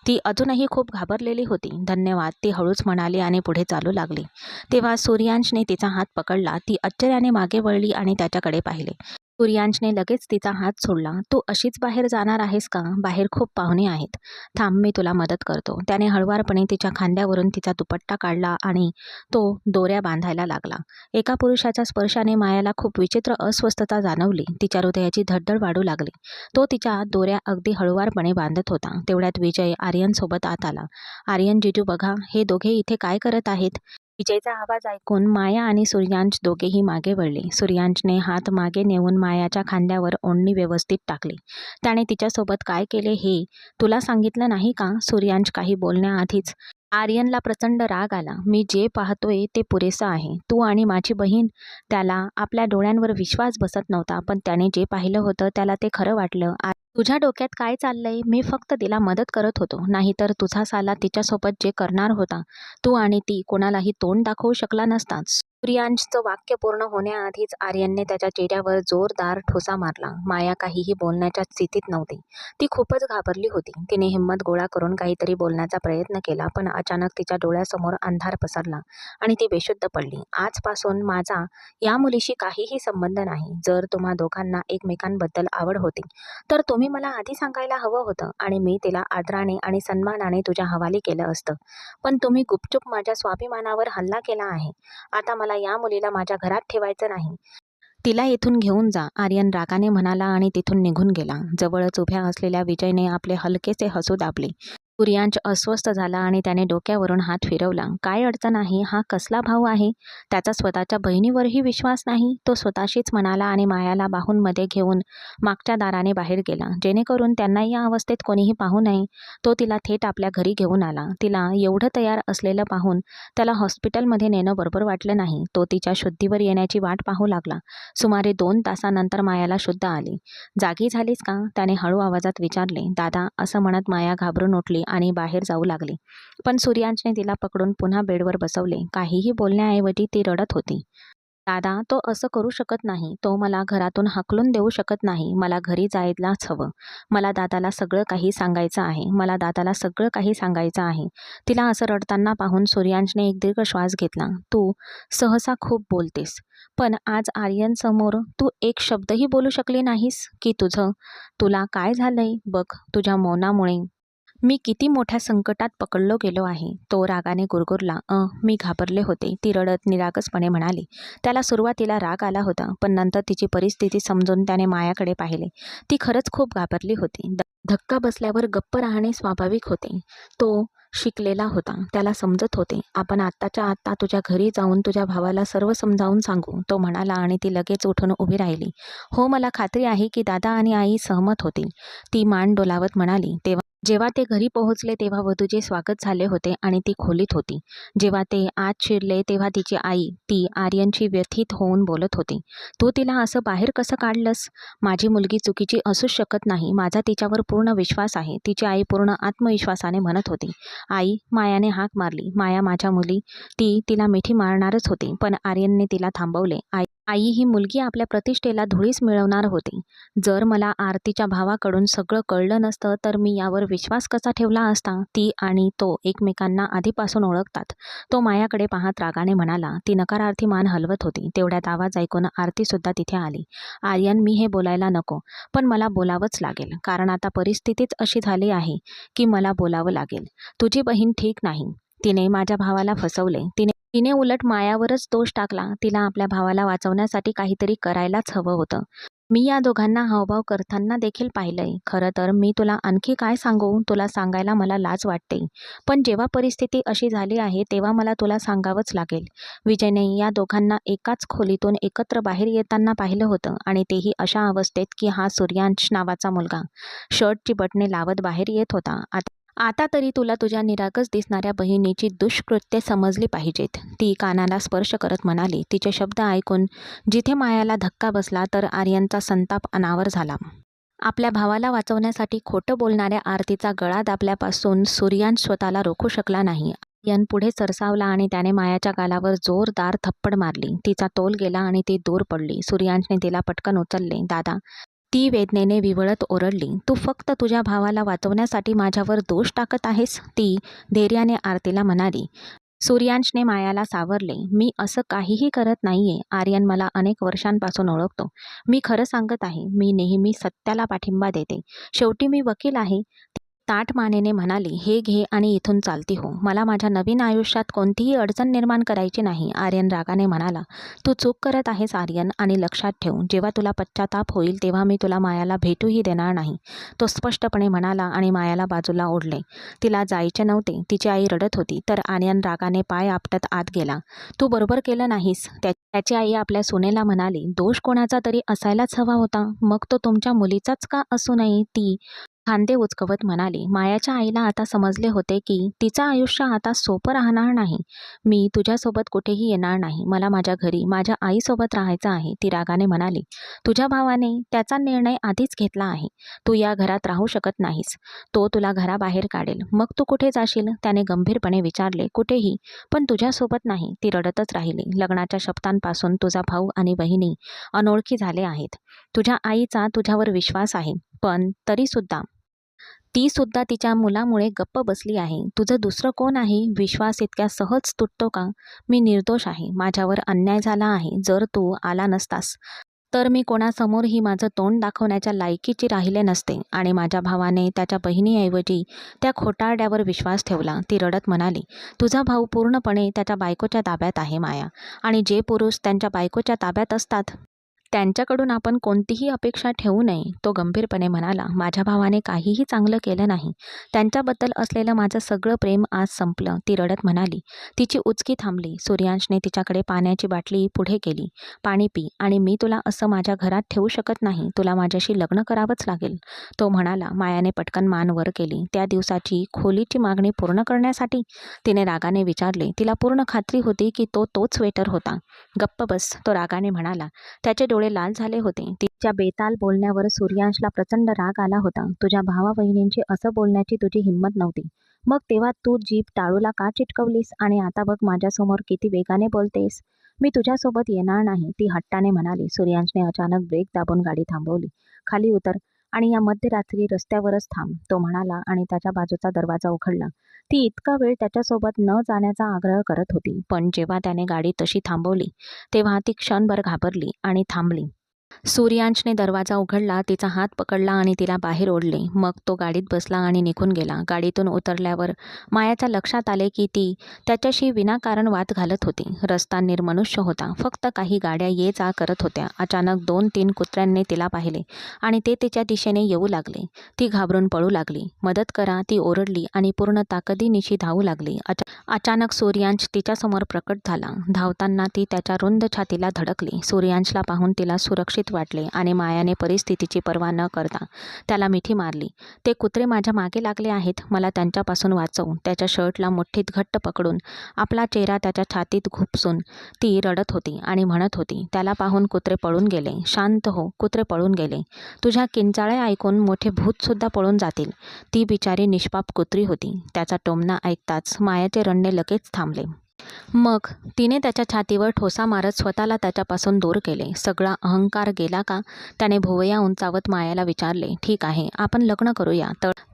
ती अजूनही खूप घाबरलेली होती. धन्यवाद, ती हळूच म्हणाली आणि पुढे चालू लागली. तेव्हा सूर्यांशने तिचा हात पकडला. ती आश्चर्याने मागे वळली आणि त्याच्याकडे पाहिले. सूर्यांशने लगेच तिचा हात सोडला. तू अशीच बाहेर जाणार आहेस का? बाहेर खूप पाहुणे आहेत. थांब, मी तुला मदत करतो. त्याने हळुवारपणे तिच्या खांद्यावरून तिचा दुपट्टा काढला आणि तो दोऱ्या बांधायला लागला. एका पुरुषाच्या स्पर्शाने मायाला खूप विचित्र अस्वस्थता जाणवली. तिच्या हृदयाची धडधड वाढू लागली. तो तिच्या दोऱ्या अगदी हळुवारपणे बांधत होता. तेवढ्यात विजय आर्यनसोबत आत आला. आर्यन, जीजू बघा, हे दोघे इथे काय करत आहेत? विजयचा आवाज ऐकून माया आणि सूर्यांश दोघेही मागे वळले. सूर्यांशने हात मागे नेऊन मायाच्या खांद्यावर ओढणी व्यवस्थित टाकली. त्याने तिच्यासोबत काय केले हे तुला सांगितलं नाही का? सूर्यांश काही बोलण्याआधीच आर्यनला प्रचंड राग आला. मी जे पाहतोय ते पुरेसं आहे. तू आणि माझी बहीण. त्याला आपल्या डोळ्यांवर विश्वास बसत नव्हता, पण त्याने जे पाहिलं होतं त्याला ते खरं वाटलं. तुझ्या डोक्यात काय चाललंय? मी फक्त तिला मदत करत होतो. नाहीतर तुझा साला तिच्यासोबत जे करणार होता, तू आणि ती कोणालाही तोंड दाखवू शकला नसताच. सूर्यांशचं वाक्य पूर्ण होण्याआधीच आर्यनने त्याच्या चेहऱ्यावर जोरदार ठोसा मारला. माया काहीही बोलण्याच्या स्थितीत नव्हती. ती खूपच घाबरली होती. तिने हिंमत गोळा करून काहीतरी बोलण्याचा प्रयत्न केला, पण अचानक तिच्या डोळ्यासमोर अंधार पसरला आणि ती बेशुद्ध पडली. आजपासून माझा या मुलीशी काहीही संबंध नाही. जर तुम्हा दोघांना एकमेकांबद्दल आवड होती, तर तुम्ही मला आधी सांगायला हवं होतं आणि मी तिला आदराने आणि सन्मानाने तुझ्या हवाली केलं असतं. पण तुम्ही गुपचूप माझ्या स्वाभिमानावर हल्ला केला आहे. आता मला या मुलीला माझ्या घरात ठेवायचं नाही. तिला इथून घेऊन जा, आर्यन रागाने म्हणाला आणि तिथून निघून गेला. जवळच उभ्या असलेल्या विजयने आपले हलकेसे हसू दाबले. सूर्यांश अस्वस्थ झाला आणि त्याने डोक्यावरून हात फिरवला. काय अडचण आहे? हा कसला भाऊ आहे? त्याचा स्वतःच्या बहिणीवरही विश्वास नाही. तो स्वतःशीच म्हणाला आणि मायाला बाहूंमध्ये घेऊन मागच्या दाराने बाहेर गेला, जेणेकरून त्यांना या अवस्थेत कोणीही पाहू नये. तो तिला थेट आपल्या घरी घेऊन आला. तिला एवढं तयार असलेलं पाहून त्याला हॉस्पिटलमध्ये नेणं बरोबर वाटलं नाही. तो तिच्या शुद्धीवर येण्याची वाट पाहू लागला. सुमारे 2 तासानंतर मायाला शुद्ध आली. जागी झालीस का? त्याने हळू आवाजात विचारले. दादा, असं म्हणत माया घाबरून उठली आणि बाहेर जाऊ लागली. पण सूर्यांशने तिला पकडून पुन्हा बेडवर बसवले. काहीही बोलण्याऐवजी ती रडत होती. दादा, तो असं करू शकत नाही. तो मला घरातून हाकलून देऊ शकत नाही. मला घरी जायलाच हवं. मला दादाला सगळं काही सांगायचं आहे. मला दादाला सगळं काही सांगायचं आहे. तिला असं रडताना पाहून सूर्यांशने एक दीर्घ श्वास घेतला. तू सहसा खूप बोलतेस, पण आज आर्यनसमोर तू एक शब्दही बोलू शकली नाहीस की तुला काय झालंय? बघ, तुझ्या मौनामुळे मी किती मोठ्या संकटात पकडलो गेलो आहे. तो रागाने गुरगुरला. मी घाबरले होते, ती रडत निरागसपणे म्हणाली. त्याला सुरुवातीला राग आला होता, पण नंतर तिची परिस्थिती समजून त्याने मायाकडे पाहिले. ती खरंच खूप घाबरली होती. धक्का बसल्यावर गप्प राहणे स्वाभाविक होते. तो शिकलेला होता. त्याला समजत होते. आपण आत्ताच्या आत्ता तुझ्या घरी जाऊन तुझ्या भावाला सर्व समजावून सांगू, तो म्हणाला आणि ती लगेच उठून उभी राहिली. हो, मला खात्री आहे की दादा आणि आई सहमत होतील, ती मान डोलावत म्हणाली. जेव्हा ते घरी पोहोचले तेव्हा वधूचे स्वागत झाले होते आणि ती खोलीत होती. जेव्हा ते आत शिरले तेव्हा तिची आई, ती आर्यनची व्यथित होऊन बोलत होती. तू तिला असं बाहेर कसं काढलंस? माझी मुलगी चुकीची असूच शकत नाही. माझा तिच्यावर पूर्ण विश्वास आहे, तिची आई पूर्ण आत्मविश्वासाने म्हणत होती. आई, मायाने हाक मारली. माया, माझ्या मुली. ती तिला मिठी मारणारच होती, पण आर्यनने तिला थांबवले. आई, ही मुलगी आपल्या प्रतिष्ठेला धुळीस मिळवणार होती. जर मला आरतीच्या भावाकडून सगळं कळलं नसतं तर मी यावर विश्वास कसा ठेवला असता? ती आणि तो एकमेकांना आधीपासून ओळखतात, तो मायाकडे पाहत रागाने म्हणाला. ती नकारार्थी मान हलवत होती. तेवढ्यात आवाज ऐकून आरतीसुद्धा तिथे आली. आर्यन, मी हे बोलायला नको, पण मला बोलावंच लागेल, कारण आता परिस्थितीच अशी झाली आहे की मला बोलावं लागेल. तुझी बहीण ठीक नाही. तिने माझ्या भावाला फसवले. तिने उलट मायावरच दोष टाकला. तिला आपल्या भावाला वाचवण्यासाठी काहीतरी करायलाच हवं होतं. मी या दोघांना हावभाव करताना देखील पाहिलंय. खरं तर मी तुला आणखी काय सांगू? तुला सांगायला मला लाज वाटते, पण जेव्हा परिस्थिती अशी झाली आहे तेव्हा मला तुला सांगावंच लागेल. विजयने या दोघांना एकाच खोलीतून एकत्र बाहेर येताना पाहिलं होतं, आणि तेही अशा अवस्थेत की हा सूर्यांश नावाचा मुलगा शर्टची बटणे लावत बाहेर येत होता. आता तरी तुला तुझ्या निरागस दिसणाऱ्या बहिणीची दुष्कृत्ये समजली पाहिजेत, ती कानाला स्पर्श करत म्हणाली. तिचे शब्द ऐकून जिथे मायाला धक्का बसला तर आर्यनचा संताप अनावर झाला. आपल्या भावाला वाचवण्यासाठी खोटं बोलणाऱ्या आरतीचा गळा दाबल्यापासून सूर्यांश स्वतःला रोखू शकला नाही. आर्यन पुढे सरसावला आणि त्याने मायाच्या गालावर जोरदार थप्पड मारली. तिचा तोल गेला आणि ती दूर पडली. सूर्यांशने तिला पटकन उचलले. दादा, ती वेदनेने विवळत ओरडली. तू फक्त तुझ्या भावाला वाचवण्यासाठी माझ्यावर दोष टाकत आहेस, ती धैर्याने आरतीला म्हणाली. सूर्यांशने मायाला सावरले. मी असं काहीही करत नाहीये. आर्यन मला अनेक वर्षांपासून ओळखतो. मी खरं सांगत आहे. मी नेहमी सत्याला पाठिंबा देते. शेवटी मी वकील आहे. ताठ मानेने म्हणाली. हे घे आणि इथून चालती हो. मला माझ्या नवीन आयुष्यात कोणतीही अडचण निर्माण करायची नाही. आर्यन रागाने म्हणाला. तू चूक करत आहेस आर्यन, आणि लक्षात ठेव, जेव्हा तुला पश्चाताप होईल तेव्हा मी तुला मायाला भेटूही देणार नाही, तो स्पष्टपणे म्हणाला आणि मायाला बाजूला ओढले. तिला जायचे नव्हते. तिची आई रडत होती, तर आर्यन रागाने पाय आपटत आत गेला. तू बरोबर केलं नाहीस, त्याची आई आपल्या सुनेला म्हणाली. दोष कोणाचा तरी असायलाच हवा होता, मग तो तुमच्या मुलीचाच का असू नये? ती खांदे उचकवत म्हणाली. मायाच्या आईला आता समजले होते की तिचं आयुष्य आता सोपं राहणार नाही. मी तुझ्यासोबत कुठेही येणार नाही. मला माझ्या घरी माझ्या आईसोबत राहायचं आहे, ती रागाने म्हणाली. तुझ्या भावाने त्याचा निर्णय आधीच घेतला आहे. तू या घरात राहू शकत नाहीस. तो तुला घराबाहेर काढेल. मग तू कुठे जाशील? त्याने गंभीरपणे विचारले. कुठेही, पण तुझ्यासोबत नाही. ती रडतच राहिली. लग्नाच्या शपथांपासून तुझा भाऊ आणि बहिणी अनोळखी झाले आहेत. तुझ्या आईचा तुझ्यावर विश्वास आहे, पण तरीसुद्धा ती सुद्धा तिच्या मुलामुळे गप्प बसली आहे. तुझं दुसरं कोण आहे? विश्वास इतक्या सहज तुटतो का? मी निर्दोष आहे. माझ्यावर अन्याय झाला आहे. जर तू आला नसतास तर मी कोणासमोरही माझं तोंड दाखवण्याच्या लायकीची राहिले नसते. आणि माझ्या भावाने त्याच्या बहिणीऐवजी त्या खोटारड्यावर विश्वास ठेवला. ती रडत म्हणाली. तुझा भाऊ पूर्णपणे त्याच्या बायकोच्या ताब्यात आहे माया. आणि जे पुरुष त्यांच्या बायकोच्या ताब्यात असतात त्यांच्याकडून आपण कोणतीही अपेक्षा ठेवू नये. तो गंभीरपणे म्हणाला. माझ्या भावाने काहीही चांगलं केलं नाही. त्यांच्याबद्दल असलेलं माझं सगळं प्रेम आज संपलं. ती रडत म्हणाली. तिची उचकी थांबली. सूर्यांशने तिच्याकडे पाण्याची बाटली पुढे केली. पाणी पी. आणि मी तुला असं माझ्या घरात ठेवू शकत नाही. तुला माझ्याशी लग्न करावंच लागेल, तो म्हणाला. मायाने पटकन मान वर केली. त्या दिवसाची खोलीची मागणी पूर्ण करण्यासाठी? तिने रागाने विचारले. तिला पूर्ण खात्री होती की तो तोच वेटर होता. गप्प बस, तो रागाने म्हणाला. त्याचे डोळे लाल झाले होते. तिच्या बेताल बोलण्यावर सूर्यांशला प्रचंड राग आला होता. तुझ्या भावा बहिणींची असं बोलण्याची तुझी हिंमत नव्हती. मग तेव्हा तू जीभ टाळूला का चिटकवलीस? आणि आता बघ माझ्यासमोर किती वेगाने बोलतेस. मी तुझ्यासोबत येणार नाही, ती हट्टाने म्हणाली. सूर्यांशने अचानक ब्रेक दाबून गाडी थांबवली. खाली उतर आणि या मध्यरात्री रस्त्यावरच थांब, तो म्हणाला आणि त्याच्या बाजूचा दरवाजा उघडला. ती इतका वेळ त्याच्यासोबत न जाण्याचा आग्रह करत होती, पण जेव्हा त्याने गाडी तशी थांबवली तेव्हा ती क्षणभर घाबरली आणि थांबली. सूर्यांशने दरवाजा उघडला, तिचा हात पकडला आणि तिला बाहेर ओढले. मग तो गाडीत बसला आणि निघून गेला. गाडीतून उतरल्यावर मायाच्या लक्षात आले की ती त्याच्याशी विनाकारण वाद घालत होती. रस्ता निर्मनुष्य होता. फक्त काही गाड्या ये जा करत होत्या. अचानक 2-3 कुत्र्यांनी तिला पाहिले आणि ते तिच्या दिशेने येऊ लागले. ती घाबरून पळू लागली. मदत करा, ती ओरडली आणि पूर्ण ताकदीनिशी धावू लागली. अचानक सूर्यांश तिच्यासमोर प्रकट झाला. धावताना ती त्याच्या रुंद छातीला धडकली. सूर्यांशला पाहून तिला सुरक्षित वाटले आणि मायाने परिस्थितीची पर्वा न करता त्याला मिठी मारली. ते कुत्रे माझ्या मागे लागले आहेत, मला त्यांच्यापासून वाचव. त्याच्या शर्टला मुठ्ठीत घट्ट पकडून आपला चेहरा त्याच्या छातीत घुपसून ती रडत होती आणि म्हणत होती. त्याला पाहून कुत्रे पळून गेले. शांत हो, कुत्रे पळून गेले. तुझ्या किंचाळ्या ऐकून मोठे भूतसुद्धा पळून जातील. ती बिचारी निष्पाप कुत्री होती. त्याचा टोमणा ऐकताच मायाचे रडणे लगेच थांबले. मग तिने त्याच्या छातीवर ठोसा मारत स्वतःला त्याच्यापासून दूर केले. सगळा अहंकार गेला का? त्याने भुवया उंचावत मायाला विचारले. ठीक आहे, आपण लग्न करूया.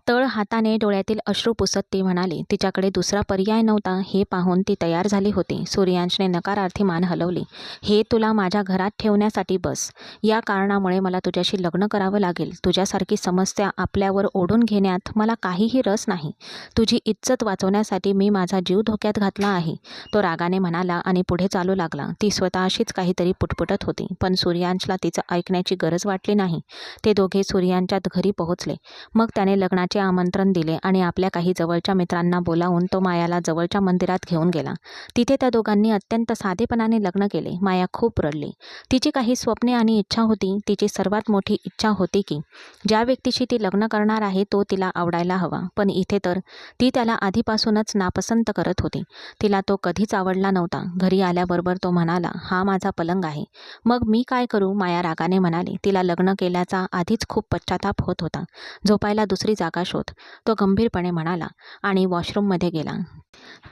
तळ हाताने डोळ्यातील अश्रू पुसत ती म्हणाली. तिच्याकडे दुसरा पर्याय नव्हता हे पाहून ती तयार झाली होती. सूर्यांशने नकारार्थी मान हलवली. हे तुला माझ्या घरात ठेवण्यासाठी बस. या कारणामुळे मला तुझ्याशी लग्न करावं लागेल. तुझ्यासारखी समस्या आपल्यावर ओढून घेण्यात मला काहीही रस नाही. तुझी इज्जत वाचवण्यासाठी मी माझा जीव धोक्यात घातला आहे, तो रागाने म्हणाला आणि पुढे चालू लागला. ती स्वतःशीच काहीतरी पुटपुटत होती, पण सूर्यांशला तिचं ऐकण्याची गरज वाटली नाही. ते दोघे सूर्यांच्या घरी पोहोचले. मग त्याने लग्नाचे आमंत्रण दिले आणि आपल्या काही जवळच्या मित्रांना बोलावून तो मायाला जवळच्या मंदिरात घेऊन गेला. तिथे त्या दोघांनी अत्यंत साधेपणाने लग्न केले. माया खूप रडली. तिची काही स्वप्ने आणि इच्छा होती. तिची सर्वात मोठी इच्छा होती की ज्या व्यक्तीशी ती लग्न करणार आहे तो तिला आवडायला हवा. पण इथे तर ती त्याला आधीपासूनच नापसंत करत होती. तिला तो कधीच आवडला नव्हता. घरी आल्याबरोबर तो म्हणाला, हा माझा पलंग आहे. मग मी काय करू? माया रागाने म्हणाली. तिला लग्न केल्याचा आधीच खूप पश्चाताप होत होता. झोपायला दुसरी जागा शोध, तो गंभीरपणे म्हणाला आणि वॉशरूममध्ये गेला.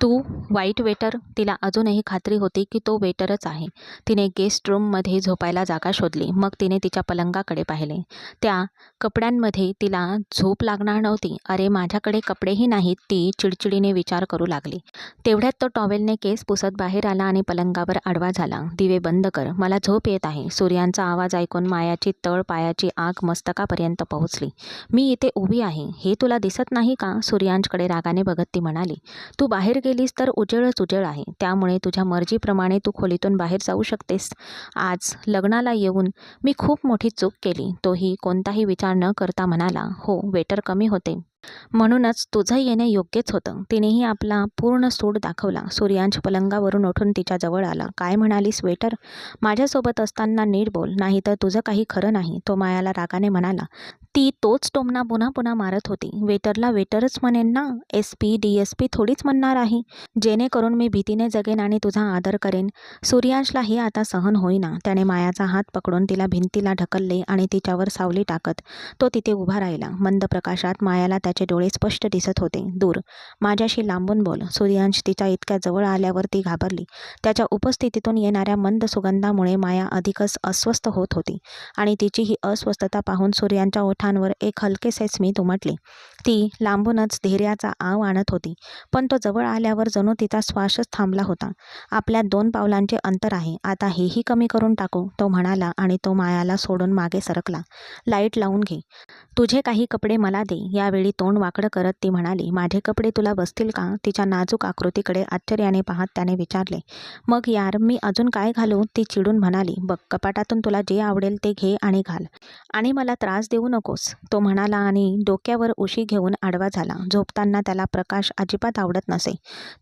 तू वाईट वेटर? तिला अजूनही खात्री होती की तो वेटरच आहे. तिने गेस्ट रूममध्ये झोपायला जागा शोधली. मग तिने तिच्या पलंगाकडे पाहिले. त्या कपड्यांमध्ये तिला झोप लागणार नव्हती. अरे माझ्याकडे कपडेही नाहीत, ती चिडचिडीने विचार करू लागली. तेवढ्यात तो टॉवेलने केस पुसत बाहेर आला आणि पलंगावर आडवा झाला. दिवे बंद कर, मला झोप येत आहे. सूर्यांचा आवाज ऐकून मायाची तळ पायाची आग मस्तकापर्यंत पोहोचली. मी इथे उभी आहे, हे तुला दिसत नाही का? सूर्यांशकडे रागाने बघत ती म्हणाली. तू बाहेर गेलीस तर उजेडच उजेड आहे, त्यामुळे तुझ्या मर्जीप्रमाणे तू खोलीतून बाहेर जाऊ शकतेस. आज लग्नाला येऊन मी खूप मोठी चूक केली. तोही कोणताही विचार न करता म्हणाला. हो, वेटर कमी होते म्हणूनच तुझं येणे योग्यच होतं. तिनेही आपला पूर्ण सूड दाखवला. सूर्यांश पलंगावरून उठून तिच्या जवळ आला. काय म्हणालीस वेटर? माझ्यासोबत असताना नीट बोल, नाहीतर तुझं काही खरं नाही, तो मायाला रागाने म्हणाला. ती तोच टोमणा पुन्हा पुन्हा मारत होती. वेटरला वेटरच म्हणेन ना, SP DSP थोडीच म्हणणार आहे, जेणेकरून मी भीतीने जगेन आणि तुझा आदर करेन. सूर्यांशला हे आता सहन होईना. त्याने मायाचा हात पकडून तिला भिंतीला ढकलले आणि तिच्यावर सावली टाकत तो तिथे उभा राहिला. मंद प्रकाशात मायाला त्याचे डोळे स्पष्ट दिसत होते. दूर, माझ्याशी लांबून बोल. सूर्यांश तिच्या इतक्या जवळ आल्यावर ती घाबरली. त्याच्या उपस्थितीतून येणाऱ्या मंद सुगंधामुळे माया अधिकच अस्वस्थ होत होती आणि तिची ही अस्वस्थता पाहून सूर्यांच्या ओठांवर एक हलकेसे स्मित उमटले. ती लांबूनच धैर्याचा आव आणत होती, पण तो जवळ आल्यावर जणू तिचा श्वासच थांबला होता. आपल्यात 2 पावलांचे अंतर आहे, आता हेही कमी करून टाकू, तो म्हणाला आणि तो मायाला सोडून मागे सरकला. लाईट लावून घे. तुझे काही कपडे मला दे. यावेळी तोंड वाकडं करत ती म्हणाली, माझे कपडे तुला बसतील का? तिच्या नाजूक आकृतीकडे आश्चर्याने पाहत त्याने विचारले. मग यार, मी अजून काय घालू? ती चिडून म्हणाली, बघ, कपाटातून तुला जे आवडेल ते घे आणि घाल, आणि मला त्रास देऊ नकोस, तो म्हणाला आणि डोक्यावर उशी घेऊन आडवा झाला. झोपताना त्याला प्रकाश अजिबात आवडत नसे.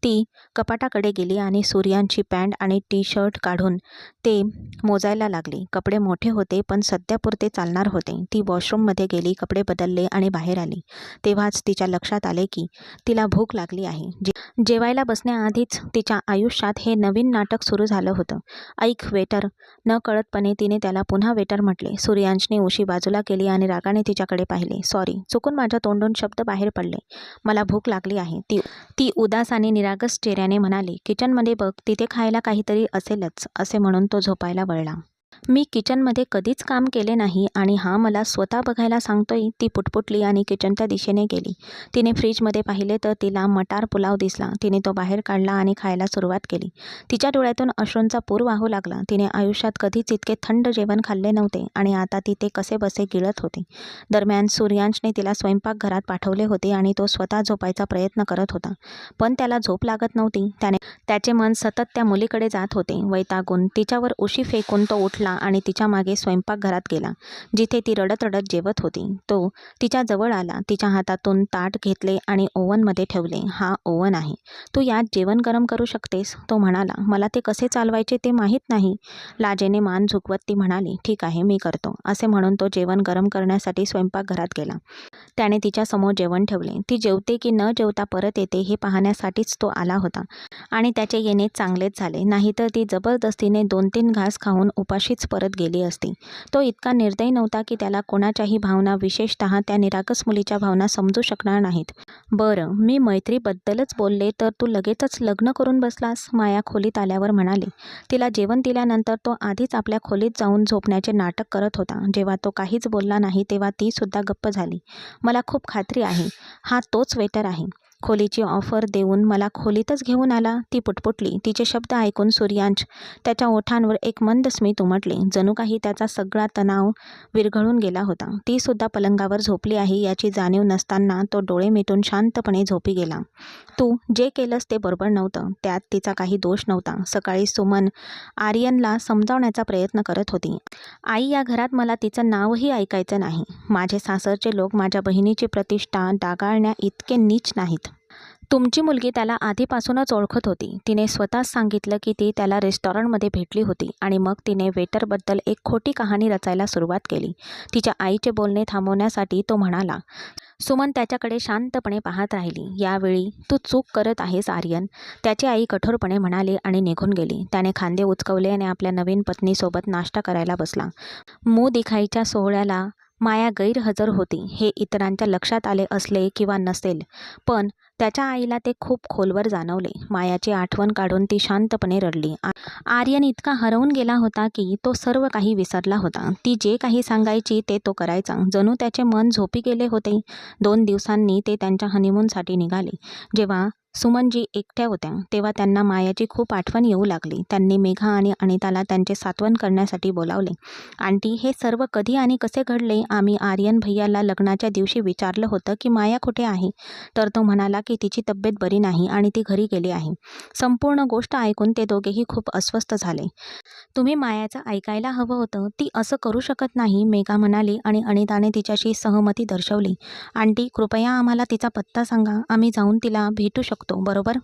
ती कपाटाकडे गेली आणि सूर्यांची पॅन्ट आणि टी-शर्ट काढून ते मोजायला लागली. कपडे मोठे होते, पण सध्यापुरते चालणार होते. ती वॉशरूममध्ये गेली, कपडे बदलले आणि बाहेर आली. तेव्हाच तिच्या लक्षात आले की तिला भूक लागली आहे. जेवायला बसण्याआधीच तिच्या आयुष्यात हे नवीन नाटक सुरू झालं होतं. ऐक वेटर, न कळतपणे तिने त्याला पुन्हा वेटर म्हटले. सूर्यांशने उशी बाजूला केली आणि रागाने तिच्याकडे पाहिले. सॉरी, चुकून माझ्या तोंडून शब्द बाहेर पडले. मला भूक लागली आहे, ती उदास आणि निरागस चेहऱ्याने म्हणाली. किचनमध्ये बघ, तिथे खायला काहीतरी असेलच, असे म्हणून तो झोपायला वळला. मी किचनमध्ये कधीच काम केले नाही आणि हा मला स्वतः बघायला सांगतोय, ती पुटपुटली आणि किचनच्या दिशेने गेली. तिने फ्रीजमध्ये पाहिले तर तिला मटार पुलाव दिसला. तिने तो बाहेर काढला आणि खायला सुरुवात केली. तिच्या डोळ्यातून अश्रूंचा पूर वाहू लागला. तिने आयुष्यात कधीच इतके थंड जेवण खाल्ले नव्हते आणि आता ती ते कसेबसे गिळत होती. दरम्यान सूर्यांशने तिला स्वयंपाकघरात पाठवले होते आणि तो स्वतः झोपायचा प्रयत्न करत होता, पण त्याला झोप लागत नव्हती. त्याचे मन सतत त्या मुलीकडे जात होते. वैतागून तिच्यावर उशी फेकून तो उठला आणि तिच्या मागे स्वयंपाकघरात गेला, जिथे ती रडत रडत जेवत होती. तो तिच्या जवळ आला, तिच्या हातातून ताट घेतले आणि ओव्हनमध्ये ठेवले. हा ओव्हन आहे, तू यात जेवण गरम करू शकतेस, तो म्हणाला. मला ते कसे चालवायचे ते माहीत नाही. लाजेने मान झुकवत ती म्हणाली, ठीक आहे, मी करतो, असे म्हणून तो जेवण गरम करण्यासाठी स्वयंपाकघरात गेला. त्याने तिच्यासमोर जेवण ठेवले. ती जेवते की न जेवता परत येते हे पाहण्यासाठीच तो आला होता आणि त्याचे येणे चांगलेच झाले, नाहीतर ती जबरदस्तीने 2-3 घास खाऊन उपाशीच परत गेली असती. तो इतका निर्दयी नव्हता की त्याला कोणाच्याही भावना, विशेषतः त्या निरागस मुलीच्या भावना समजू शकणार नाहीत. बरं, मी मैत्रीबद्दलच बोलले तर तू लगेचच लग्न करून बसलास, माया खोलीत आल्यावर म्हणाली. तिला जेवण दिल्यानंतर तो आधीच आपल्या खोलीत जाऊन झोपण्याचे नाटक करत होता. जेव्हा तो काहीच बोलला नाही तेव्हा ती सुद्धा गप्प झाली. मला खूप खात्री आहे, हा तोच वेटर आहे. खोलीची ऑफर देऊन मला खोलीतच घेऊन आला, ती पुटपुटली. तिचे शब्द ऐकून सूर्यांश त्याच्या ओठांवर एक मंद स्मित उमटले. जणू काही त्याचा सगळा तणाव विरघळून गेला होता. ती सुद्धा पलंगावर झोपली आहे याची जाणीव नसताना तो डोळे मिटून शांतपणे झोपी गेला. तू जे केलंस ते बरोबर नव्हतं, त्यात तिचा काही दोष नव्हता. सकाळी सुमन आर्यनला समजावण्याचा प्रयत्न करत होती. आई, या घरात मला तिचं नावही ऐकायचं नाही. माझे सासरचे लोक माझ्या बहिणीची प्रतिष्ठा डागाळण्या इतके नीच नाहीत. तुमची मुलगी त्याला आधीपासूनच ओळखत होती. तिने स्वतःच सांगितलं की ती त्याला रेस्टॉरंटमध्ये भेटली होती आणि मग तिने वेटरबद्दल एक खोटी कहाणी रचायला सुरुवात केली. तिच्या आईचे बोलणे थांबवण्यासाठी तो म्हणाला. सुमन त्याच्याकडे शांतपणे पाहत राहिली. यावेळी तू चूक करत आहेस आर्यन, त्याची आई कठोरपणे म्हणाली आणि निघून गेली. त्याने खांदे उचकवले आणि आपल्या नवीन पत्नीसोबत नाश्ता करायला बसला. मुंह दिखाईच्या सोहळ्याला माया गैरहजर होती हे इतरांच्या लक्षात आले असले किंवा नसेल, पण त्याच्या आईला ते खूप खोलवर जाणवले. मायाची आठवण काढून ती शांतपणे रडली. आर्यन इतका हरवून गेला होता की तो सर्व काही विसरला होता. ती जे काही सांगायची ते तो करायचा. जणू त्याचे मन झोपी गेले होते. 2 दिवसांनी ते त्यांच्या हनीमूनसाठी निघाले. जेव्हा सुमनजी एकट्या होत्या तेव्हा त्यांना मायाची खूप आठवण येऊ लागली. त्यांनी मेघा आणि अनिताला त्यांचे सांत्वन करण्यासाठी बोलावले. आंटी, हे सर्व कधी आणि कसे घडले? आम्ही आर्यन भैयाला लग्नाच्या दिवशी विचारलं होतं की माया कुठे आहे, तर तो म्हणाला की तिची तब्येत बरी नाही आणि ती घरी गेली आहे. संपूर्ण गोष्ट ऐकून ते दोघेही खूप अस्वस्थ झाले. तुम्ही मायाचं ऐकायला हवं होतं, ती असं करू शकत नाही, मेघा म्हणाली आणि अनिताने तिच्याशी सहमती दर्शवली. आंटी, कृपया आम्हाला तिचा पत्ता सांगा, आम्ही जाऊन तिला भेटू शकतो, बरोबर?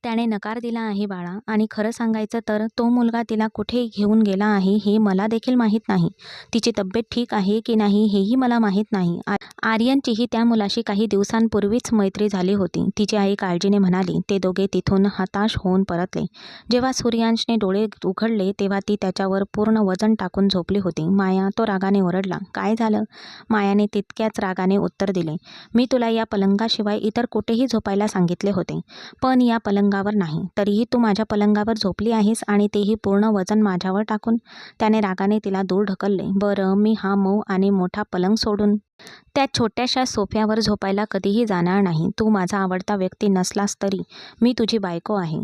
त्याने नकार दिला आहे बाळा, आणि खरं सांगायचं तर तो मुलगा तिला कुठे घेऊन गेला आहे हे मला देखील माहीत नाही. तिची तब्येत ठीक आहे की नाही हेही मला माहीत नाही. आर्यनचीही त्या मुलाशी काही दिवसांपूर्वीच मैत्री झाली होती. तिची आई काळजीने म्हणाली. ते दोघे तिथून हताश होऊन परतले. जेव्हा सूर्यांशने डोळे उघडले तेव्हा ती त्याच्यावर पूर्ण वजन टाकून झोपली होती. माया, तो रागाने ओरडला. काय झालं? मायाने तितक्याच रागाने उत्तर दिले. मी तुला या पलंगाशिवाय इतर कुठेही झोपायला सांगितले होते, पण या पलंगावर नाही. तरीही तू माझ्या पलंगावर झोपली आहेस, आणि तेही पूर्ण वजन माझ्यावर टाकून. त्याने रागाने तिला दूर ढकलले. बरं, मी हा मऊ आणि मोठा पलंग सोडून त्या छोट्याशा सोफ्यावर झोपायला कधीही जाणार नाही. तू माझा आवडता व्यक्ती नसलास तरी मी तुझी बायको आहे.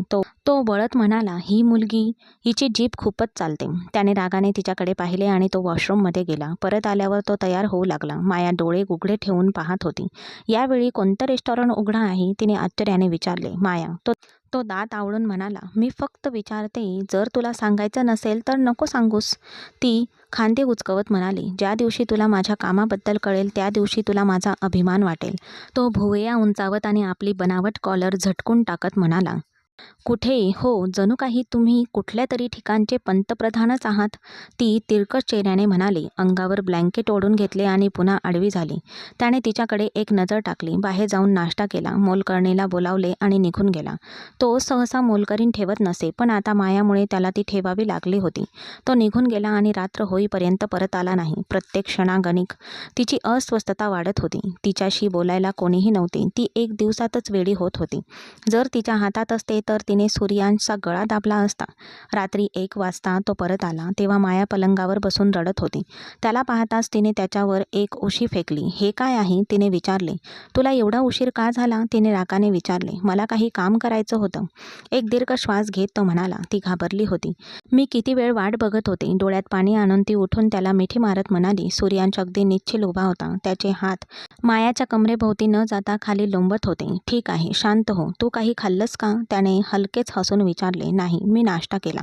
तो बळत म्हणाला. ही मुलगी, हिची जीभ खूपच चालते. त्याने रागाने तिच्याकडे पाहिले आणि तो वॉशरूममध्ये गेला. परत आल्यावर तो तयार होऊ लागला. माया डोळे उघडे ठेवून पाहत होती. यावेळी कोणतं रेस्टॉरंट उघडं आहे? तिने आश्चर्याने विचारले. माया, तो दात आवळून म्हणाला. मी फक्त विचारते. जर तुला सांगायचं नसेल तर नको सांगूस. ती खांदे उचकवत म्हणाली. ज्या दिवशी तुला माझ्या कामाबद्दल कळेल त्या दिवशी तुला माझा अभिमान वाटेल. तो भुवया उंचावत आणि आपली बनावट कॉलर झटकून टाकत म्हणाला. कुठे? हो, जणू काही तुम्ही कुठल्या तरी ठिकाणचे पंतप्रधानच आहात. ती तिरकस चेहऱ्याने म्हणाली. अंगावर ब्लँकेट ओढून घेतले आणि पुन्हा आडवी झाली. त्याने तिच्याकडे एक नजर टाकली. बाहेर जाऊन नाश्ता केला, मोलकरणीला बोलावले आणि निघून गेला. तो सहसा मोलकरीण ठेवत नसे, पण आता मायामुळे त्याला ती ठेवावी लागली होती. तो निघून गेला आणि रात्र होईपर्यंत परत आला नाही. प्रत्येक क्षणागणिक तिची अस्वस्थता वाढत होती. तिच्याशी बोलायला कोणीही नव्हते. ती एक दिवसातच वेडी होत होती. जर तिच्या हातात असते तर तिने सूर्यांशचा गळा दाबला असता. रात्री 1 वाजता तो परत आला तेव्हा माया पलंगावर बसून रडत होती. त्याला पाहताच तिने त्याच्यावर एक उशी फेकली. हे काय आहे? तिने विचारले. तुला एवढा उशीर का झाला? तिने रागाने विचारले. मला काही काम करायचं होतं. एक दीर्घ श्वास घेत तो म्हणाला. ती घाबरली होती. मी किती वेळ वाट बघत होते. डोळ्यात पाणी आणून ती उठून त्याला मिठी मारत म्हणाली. सूर्यांश अगदी निश्चल उभा होता. त्याचे हात मायाच्या कमरेभोवती न जाता खाली लोंबत होते. ठीक आहे, शांत हो. तू काही खाल्लंस का? त्याने हलकेच हसून विचारले. नाही, मी नाश्ता केला.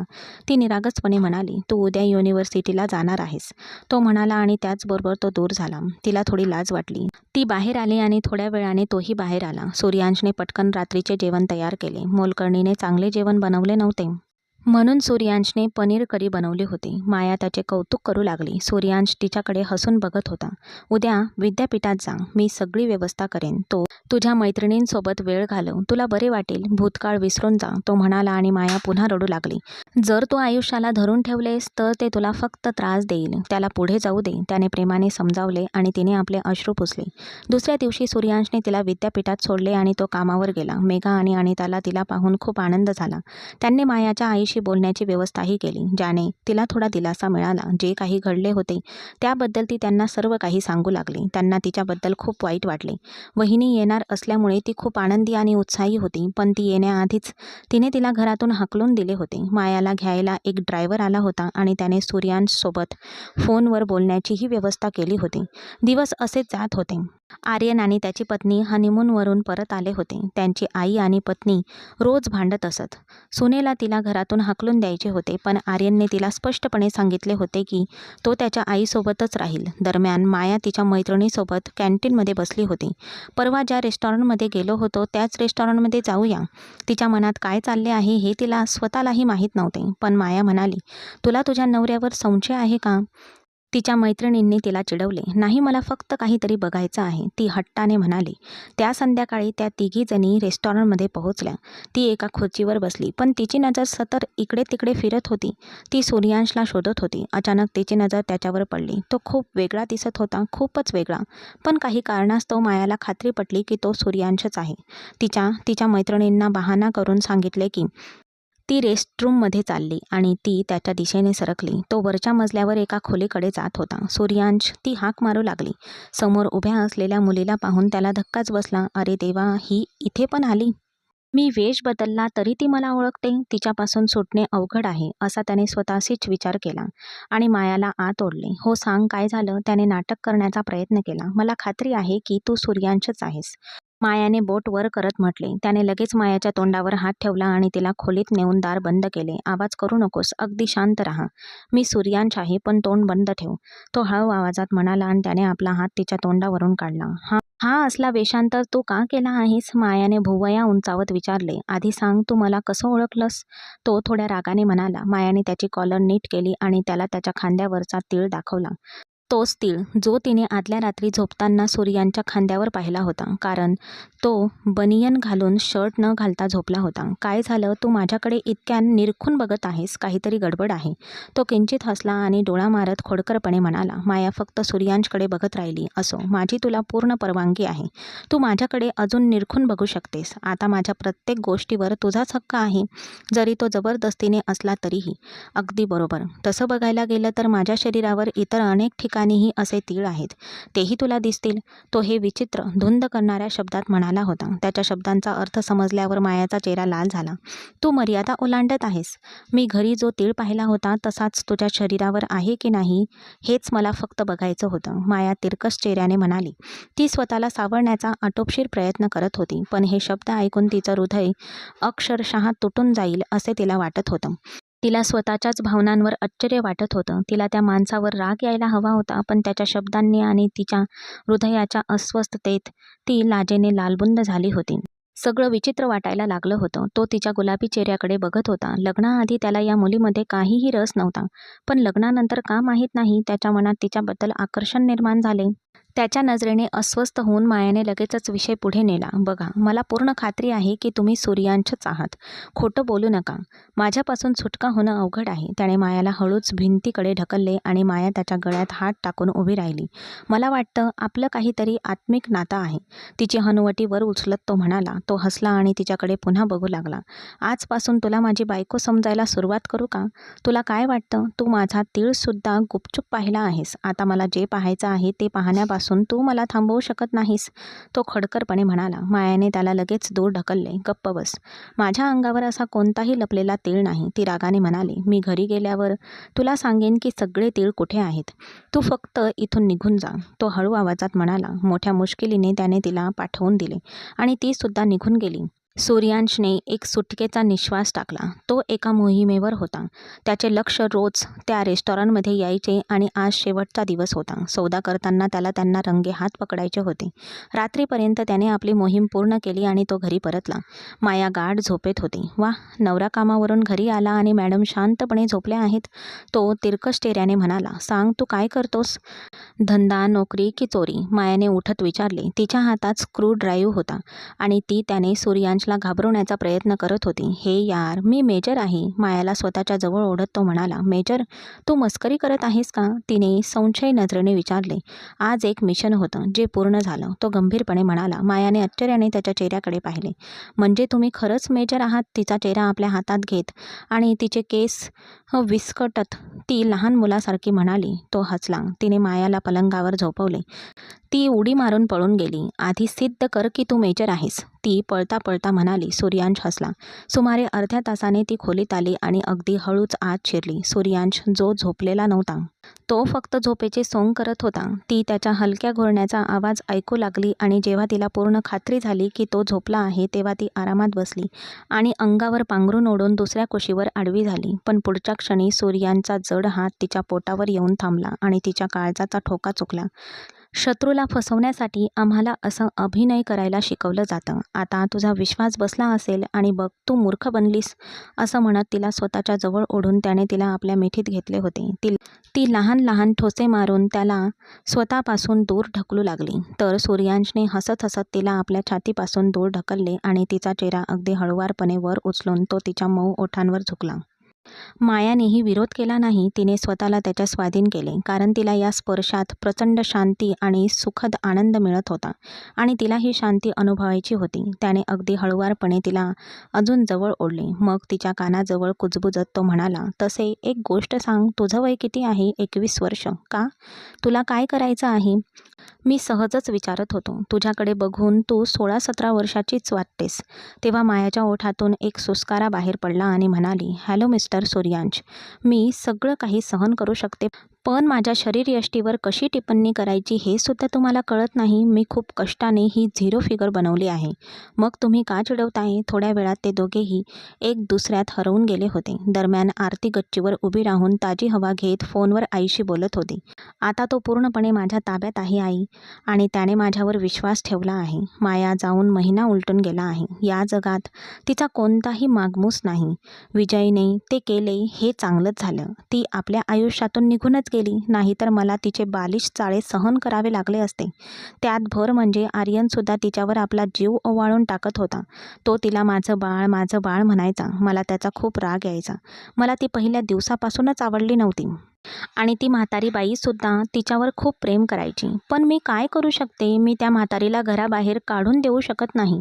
ती निरागसपणे म्हणाली. तू उद्या युनिव्हर्सिटीला जाणार आहेस. तो म्हणाला आणि त्याचबरोबर तो दूर झाला. तिला थोडी लाज वाटली. ती बाहेर आली आणि थोड्या वेळाने तोही बाहेर आला. सूर्यांशने पटकन रात्रीचे जेवण तयार केले. मोलकरणीने चांगले जेवण बनवले नव्हते, म्हणून सूर्यांशने पनीर करी बनवली होती. माया त्याचे कौतुक करू लागली. सूर्यांश तिच्याकडे हसून बघत होता. उद्या विद्यापीठात जा. मी सगळी व्यवस्था करेन. तो तुझ्या मैत्रिणींसोबत वेळ घालव. तुला बरे वाटेल. भूतकाळ विसरून जा. तो म्हणाला आणि माया पुन्हा रडू लागली. जर तू आयुष्याला धरून ठेवलेस तर ते तुला फक्त त्रास देईल. त्याला पुढे जाऊ दे. त्याने प्रेमाने समजावले आणि तिने आपले अश्रू पुसले. दुसऱ्या दिवशी सूर्यांशने तिला विद्यापीठात सोडले आणि तो कामावर गेला. मेघा आणि अनिताला तिला पाहून खूप आनंद झाला. त्यांनी मायाच्या आईशी बोलण्याची व्यवस्थाही केली, ज्याने तिला थोडा दिलासा मिळाला. जे काही घडले होते त्याबद्दल ती त्यांना सर्व काही सांगू लागली. त्यांना तिच्याबद्दल खूप वाईट वाटले. वहिनी येणार असल्यामुळे ती खूप आनंदी आणि उत्साही होती, पण ती येण्याआधीच तिने तिला घरातून हाकलून दिले होते. मायाला घ्यायला एक ड्रायव्हर आला होता आणि त्याने सूर्यांशसोबत फोनवर बोलण्याचीही व्यवस्था केली होती. दिवस असेच जात होते. आर्यन आणि त्याची पत्नी हनीमूनवरून परत आले होते. त्यांची आई आणि पत्नी रोज भांडत असत. सुनेला तिला घरातून हाकलून द्यायचे होते, पण आर्यनने तिला स्पष्टपणे सांगितले होते की तो त्याच्या आईसोबतच राहील. दरम्यान माया तिच्या मैत्रिणीसोबत कॅन्टीनमध्ये बसली होती. परवा ज्या रेस्टॉरंटमध्ये गेलो होतो त्याच रेस्टॉरंटमध्ये जाऊया. तिच्या मनात काय चालले आहे हे तिला स्वतःलाही माहीत नव्हते, पण माया म्हणाली. तुला तुझ्या नवऱ्यावर संशय आहे का? तिच्या मैत्रिणींनी तिला चिडवले. नाही, मला फक्त काहीतरी बघायचं आहे, ती हट्टाने म्हणाली. त्या संध्याकाळी त्या तिघीजणी रेस्टॉरंटमध्ये पोहोचल्या. ती एका खुर्चीवर बसली, पण तिची नजर सतत इकडे तिकडे फिरत होती. ती सूर्यांशला शोधत होती. अचानक तिची नजर त्याच्यावर पडली. तो खूप वेगळा दिसत होता, खूपच वेगळा. पण काही कारणास्तव मायाला खात्री पटली की तो सूर्यांशच आहे. तिच्या मैत्रिणींना बहाणा करून सांगितले की ती रेस्टरूममध्ये चालली आणि ती त्याच्या दिशेने सरकली. तो वरच्या मजल्यावर एका खोलीकडे जात होता. सूर्यांश, ती हाक मारू लागली. समोर उभ्या असलेल्या मुलीला पाहून त्याला धक्काच बसला. अरे देवा, ही इथे पण आली. मी वेश बदलला तरी ती मला ओळखते. तिच्यापासून सुटणे अवघड आहे, असा त्याने स्वतःशीच विचार केला आणि मायाला आत ओढले. हो, सांग, काय झालं? त्याने नाटक करण्याचा प्रयत्न केला. मला खात्री आहे की तू सूर्यांशच आहेस. मायाने बोट वर करत म्हटले. त्याने लगेच मायाच्या तोंडावर हात ठेवला आणि तिला खोलीत नेऊन दार बंद केले. आवाज करू नकोस, अगदी शांत राहा. मी सूर्यांश आहे, पण तोंड बंद ठेव. तो हळू आवाजात म्हणाला आणि त्याने आपला हात तिच्या तोंडावरून काढला. हा हा असला वेषांतर तू का केला आहेस? मायाने भुवया उंचावत विचारले. आधी सांग, तू मला कसं ओळखलंस? तो थोड्या रागाने म्हणाला. मायाने त्याची कॉलर नीट केली आणि त्याला त्याच्या खांद्यावरचा तीळ दाखवला. तोच तीळ जो तिने आदल्या रात्री झोपताना सूर्यांच्या खांद्यावर पाहिला होता, कारण तो बनियन घालून शर्ट न घालता झोपला होता. काय झालं? तू माझ्याकडे इतक्या निरखून बघत आहेस, काहीतरी गडबड आहे. तो किंचित हसला आणि डोळा मारत खोडकरपणे म्हणाला. माया फक्त सूर्यांशकडे बघत राहिली. असो, माझी तुला पूर्ण परवानगी आहे. तू माझ्याकडे अजून निरखून बघू शकतेस. आता माझ्या प्रत्येक गोष्टीवर तुझाच हक्क आहे, जरी तो जबरदस्तीने असला तरीही. अगदी बरोबर. तसं बघायला गेलं तर माझ्या शरीरावर इतर अनेक ठिकाणीही असे तीळ आहेत. तेही तुला दिसतील. तो हे विचित्र धुंद करणाऱ्या शब्दात म्हणाला होता. त्याच्या शब्दांचा अर्थ समजल्यावर मायाचा चेहरा लाल झाला. तू मर्यादा ओलांडत आहेस. मी घरी जो तीळ पाहिला होता तसाच तुझ्या शरीरावर आहे की नाही, हेच मला फक्त बघायचं होतं. माया तिरकस चेहऱ्याने म्हणाली. ती स्वतःला सावरण्याचा आटोपशीर प्रयत्न करत होती, पण हे शब्द ऐकून तिचं हृदय अक्षरशः तुटून जाईल असे तिला वाटत होतं. तिला स्वतःच्याच भावनांवर आश्चर्य वाटत होतं. तिला त्या माणसावर राग यायला हवा होता, पण त्याच्या शब्दांनी आणि तिच्या हृदयाच्या अस्वस्थतेत ती लाजेने लालबुंद झाली होती. सगळं विचित्र वाटायला लागलं होतं. तो तिच्या गुलाबी चेहऱ्याकडे बघत होता. लग्नाआधी त्याला या मुलीमध्ये काहीही रस नव्हता, पण लग्नानंतर का माहीत नाही त्याच्या मनात तिच्याबद्दल आकर्षण निर्माण झाले. त्याच्या नजरेने अस्वस्थ होऊन मायाने लगेचच विषय पुढे नेला. बघा, मला पूर्ण खात्री आहे की तुम्ही सूर्यांशच आहात. खोटं बोलू नका. माझ्यापासून सुटका होणं अवघड आहे. त्याने मायाला हळूच भिंतीकडे ढकलले आणि माया त्याच्या गळ्यात हात टाकून उभी राहिली. मला वाटतं आपलं काहीतरी आत्मिक नातं आहे. तिची हनुवटी वर उचलत तो म्हणाला. तो हसला आणि तिच्याकडे पुन्हा बघू लागला. आजपासून तुला माझी बायको समजायला सुरुवात करू का? तुला काय वाटतं? तू माझा तीळसुद्धा गुपचूप पाहिला आहेस. आता मला जे पाहायचं आहे ते पाहण्यापासून तू मला थांबवू शकत नाहीस. तो खडकरपणे म्हणाला. मायाने त्याला लगेच दूर ढकलले. गप्प बस. माझ्या अंगावर असा कोणताही लपलेला तीळ नाही. ती रागाने म्हणाली. मी घरी गेल्यावर तुला सांगेन की सगळे तीळ कुठे आहेत. तू फक्त इथून निघून जा. तो हळू आवाजात म्हणाला. मोठ्या मुश्किलीने त्याने तिला पाठवून दिले आणि ती सुद्धा निघून गेली. सूर्यांशने एक सुटकेचा निश्वास टाकला. तो एका मोहिमेवर होता. त्याचे लक्ष रोज त्या रेस्टॉरंटमध्ये यायचे आणि आज शेवटचा दिवस होता. सौदा करताना त्यांना रंगेहात पकडायचे होते. रात्रीपर्यंत त्याने आपली मोहीम पूर्ण केली आणि तो घरी परतला. माया गाढ झोपेत होती. वाह, नवरा कामावरून घरी आला आणि मॅडम शांतपणे झोपल्या आहेत. तो तिरकस चेहऱ्याने म्हणाला. सांग, तू काय करतोस? धंदा, नोकरी की चोरी? मायाने उठत विचारले. तिच्या हातात स्क्रू ड्राईव्ह होता आणि ती त्याने सूर्यांशला घाबरवण्याचा प्रयत्न करत होती. हे यार, मी मेजर आहे. मायाला स्वतःच्या जवळ ओढत तो म्हणाला. मेजर? तू मस्करी करत आहेस का? तिने संशय नजरेने विचारले. आज एक मिशन होतं, जे पूर्ण झालं. तो गंभीरपणे म्हणाला. मायाने आश्चर्याने त्याच्या चेहऱ्याकडे पाहिले. म्हणजे तुम्ही खरंच मेजर आहात? तिचा चेहरा आपल्या हातात घेत आणि तिचे केस विस्कटत ती लहान मुलासारखी म्हणाली. तो हसला. तिने मायाला पलंगावर झोपवले. ती उडी मारून पळून गेली. आधी सिद्ध कर की तू मेजर आहेस, ती पळता पळता म्हणाली. सूर्यांश हसला. सुमारे अर्ध्या तासाने ती खोलीत आली आणि अगदी हळूच आत शिरली. सूर्यांश, जो झोपलेला नव्हता, तो फक्त झोपेचे सोंग करत होता. ती त्याच्या हलक्या घोरण्याचा आवाज ऐकू लागली आणि जेव्हा तिला पूर्ण खात्री झाली की तो झोपला आहे, तेव्हा ती आरामात बसली आणि अंगावर पांघरून ओढून दुसऱ्या कुशीवर आडवी झाली. पण पुढच्या क्षणी सूर्यांचा जड हात तिच्या पोटावर येऊन थांबला आणि तिच्या काळजाचा ठोका चुकला. शत्रूला फसवण्यासाठी आम्हाला असं अभिनय करायला शिकवलं जातं. आता तुझा विश्वास बसला असेल आणि बघ, तू मूर्ख बनलीस. असं म्हणत तिला स्वतःच्या जवळ ओढून त्याने तिला आपल्या मिठीत घेतले होते. ती लहान लहान ठोसे मारून त्याला स्वतःपासून दूर ढकलू लागली. तर सूर्यांशने हसत हसत तिला आपल्या छातीपासून दूर ढकलले आणि तिचा चेहरा अगदी हळुवारपणे वर उचलून तो तिच्या मऊ ओठांवर झुकला. मायानेही विरोध केला नाही. तिने स्वतःला त्याच्या स्वाधीन केले, कारण तिला या स्पर्शात प्रचंड शांती आणि सुखद आनंद मिळत होता आणि तिला ही शांती अनुभवायची होती. त्याने अगदी हळुवारपणे तिला अजून जवळ ओढले. मग तिच्या कानाजवळ कुजबुजत तो म्हणाला. तसे एक गोष्ट सांग, तुझं वय किती आहे? 21 वर्ष का? तुला काय करायचं आहे? मी सहजच विचारत होतो. तुझ्याकडे बघून तू 16-17 वर्षाचीच वाटतेस. तेव्हा मायाच्या ओठातून एक सुस्कारा बाहेर पडला आणि म्हणाली. हॅलो मिस्टर सूर्यांश, मी सगळं काही सहन करू शकते, पण माझ्या शरीरयष्टीवर कशी टिप्पणी करायची हे सुद्धा तुम्हाला कळत नाही. मी खूप कष्टाने ही 0 फिगर बनवली आहे. मग तुम्ही का चिडवताय? थोड्या वेळात ते दोघेही एक दुसऱ्यात हरवून गेले होते. दरम्यान आरती गच्चीवर उभी राहून ताजी हवा घेत फोनवर आईशी बोलत होती. आता तो पूर्णपणे माझ्या ताब्यात आहे आई, आणि त्याने माझ्यावर विश्वास ठेवला आहे. माया जाऊन महिना उलटून गेला आहे. या जगात तिचा कोणताही मागमूस नाही. विजयने ते केले हे चांगलंच झालं. ती आपल्या आयुष्यातून निघूनच गेली, नाहीतर मला तिचे बालिश चाळे सहन करावे लागले असते. त्यात भर म्हणजे आर्यनसुद्धा तिच्यावर आपला जीव ओवाळून टाकत होता. तो तिला माझं बाळ म्हणायचा. मला त्याचा खूप राग यायचा. मला ती पहिल्या दिवसापासूनच आवडली नव्हती. आणि ती म्हातारी बाईसुद्धा तिच्यावर खूप प्रेम करायची. पण मी काय करू शकते? मी त्या म्हातारीला घराबाहेर काढून देऊ शकत नाही.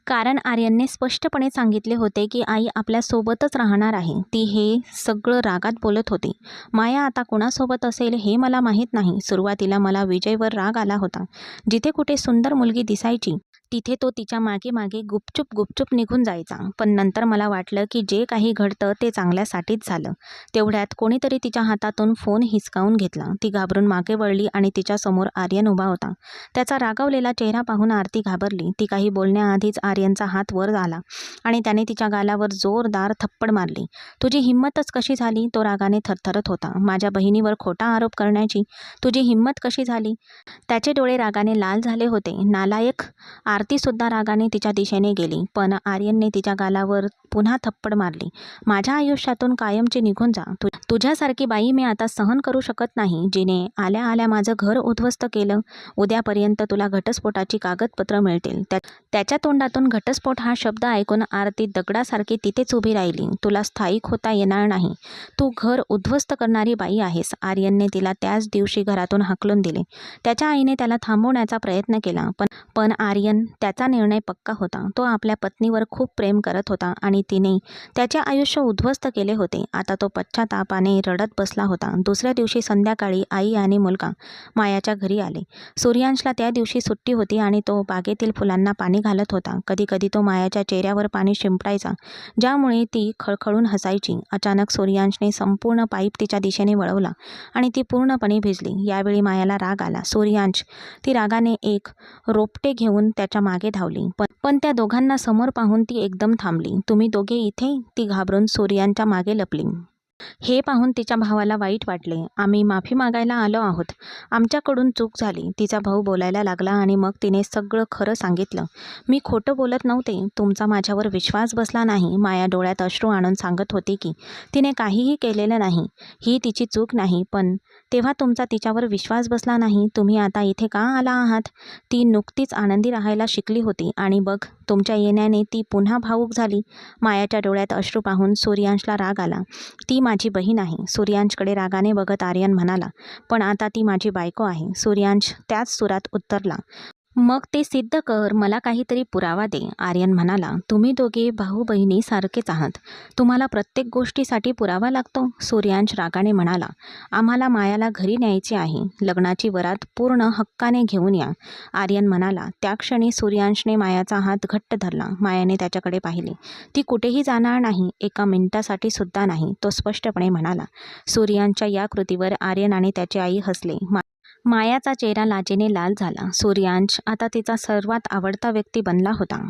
कारण आर्यनने स्पष्टपणे सांगितले होते की आई आपल्यासोबतच राहणार आहे. ती हे सगळं रागात बोलत होती. माया आता कोणासोबत असेल हे मला माहीत नाही. सुरुवातीला मला विजयवर राग आला होता. जिथे कुठे सुंदर मुलगी दिसायची तिथे तो तिच्या मागे मागे गुपचूप निघून जायचा. पण नंतर मला वाटलं की जे काही घडतं ते चांगल्यासाठीच झालं. तेवढ्यात कोणीतरी तिच्या हातातून फोन हिसकावून घेतला. ती घाबरून मागे वळली आणि तिच्यासमोर आर्यन उभा होता. त्याचा रागावलेला चेहरा पाहून आरती घाबरली. ती काही बोलण्याआधीच आर्यनचा हात वर आला आणि त्याने तिच्या गालावर जोरदार थप्पड मारली. तुझी हिंमतच कशी झाली? तो रागाने थरथरत होता. माझ्या बहिणीवर खोटा आरोप करण्याची तुझी हिंमत कशी झाली? त्याचे डोळे रागाने लाल झाले होते. नालायक! आरतीसुद्धा रागाने तिच्या दिशेने गेली, पण आर्यनने तिच्या गालावर पुन्हा थप्पड मारली. माझ्या आयुष्यातून कायमची निघून जा. तुझ्यासारखी बाई मी आता सहन करू शकत नाही, जिने आल्या आल्या माझं घर उद्ध्वस्त केलं. उद्यापर्यंत तुला घटस्फोटाची कागदपत्र मिळतील. त्याच्या तोंडातून घटस्फोट हा शब्द ऐकून आरती दगडासारखी तिथेच उभी राहिली. तुला स्थायिक होता येणार नाही. तू घर उद्ध्वस्त करणारी बाई आहेस. आर्यनने तिला त्याच दिवशी घरातून हाकलून दिले. त्याच्या आईने त्याला थांबवण्याचा प्रयत्न केला, पण आर्यन त्याचा निर्णय पक्का होता. तो आपल्या पत्नीवर खूप प्रेम करत होता आणि तिने त्याचे आयुष्य उद्ध्वस्त केले होते. आता तो पश्चातापाने रडत बसला होता. दुसऱ्या दिवशी संध्याकाळी आई आणि मुलगा मायाच्या घरी आले. सूर्यांशला त्या दिवशी सुट्टी होती आणि तो बागेतील फुलांना पाणी घालत होता. कधी कधी तो मायाच्या चेहऱ्यावर पाणी शिंपडायचा, ज्यामुळे ती खळखळून हसायची. अचानक सूर्यांशने संपूर्ण पाईप तिच्या दिशेने वळवला आणि ती पूर्णपणे भिजली. यावेळी मायाला राग आला. सूर्यांश! ती रागाने एक रोपटे घेऊन त्याच्या मागे धावली, पण त्या दोघांना समोर पाहून ती एकदम थांबली. तुम्ही दोघे इथे? ती घाबरून सूर्यांच्या मागे लपली. हे पाहून तिच्या भावाला वाईट वाटले. आम्ही माफी मागायला आलो आहोत. आमच्याकडून चूक झाली. तिचा भाऊ बोलायला लागला आणि मग तिने सगळं खरं सांगितलं. मी खोटं बोलत नव्हते. तुमचा माझ्यावर विश्वास बसला नाही. माया डोळ्यात अश्रू आणून सांगत होती की तिने काहीही केलेलं नाही. ही तिची चूक नाही, पण तेव्हा तुमचा तिच्यावर विश्वास बसला नाही. तुम्ही आता इथे का आला आहात? ती नुकतीच आनंदी राहायला शिकली होती आणि बघ, तुमच्या येण्याने ती पुन्हा भावूक झाली. मायाच्या डोळ्यात अश्रू पाहून सूर्यांशला राग आला. ती माझी बहीण आहे. सूर्यांशकडे रागाने बघत आर्यन म्हणाला. पण आता ती माझी बायको आहे. सूर्यांश त्याच सुरात उत्तरला. मग ते सिद्ध कर. मला काहीतरी पुरावा दे. आर्यन म्हणाला. तुम्ही दोघे भाऊ बहिणी सारखेच आहात. तुम्हाला प्रत्येक गोष्टीसाठी पुरावा लागतो? सूर्यांश रागाने म्हणाला. आम्हाला मायाला घरी न्यायचे आहे. लग्नाची वरात पूर्ण हक्काने घेऊन या. आर्यन म्हणाला. त्या क्षणी सूर्यांशने मायाचा हात घट्ट धरला. मायाने त्याच्याकडे पाहिले. ती कुठेही जाणार नाही, एका मिनिटासाठी सुद्धा नाही, तो स्पष्टपणे म्हणाला. सूर्यांशच्या या कृतीवर आर्यन आणि त्याची आई हसले. मायाचा चेहरा लाजेने लाल झाला. सूर्यांश आता तिचा सर्वात आवडता व्यक्ती बनला होता.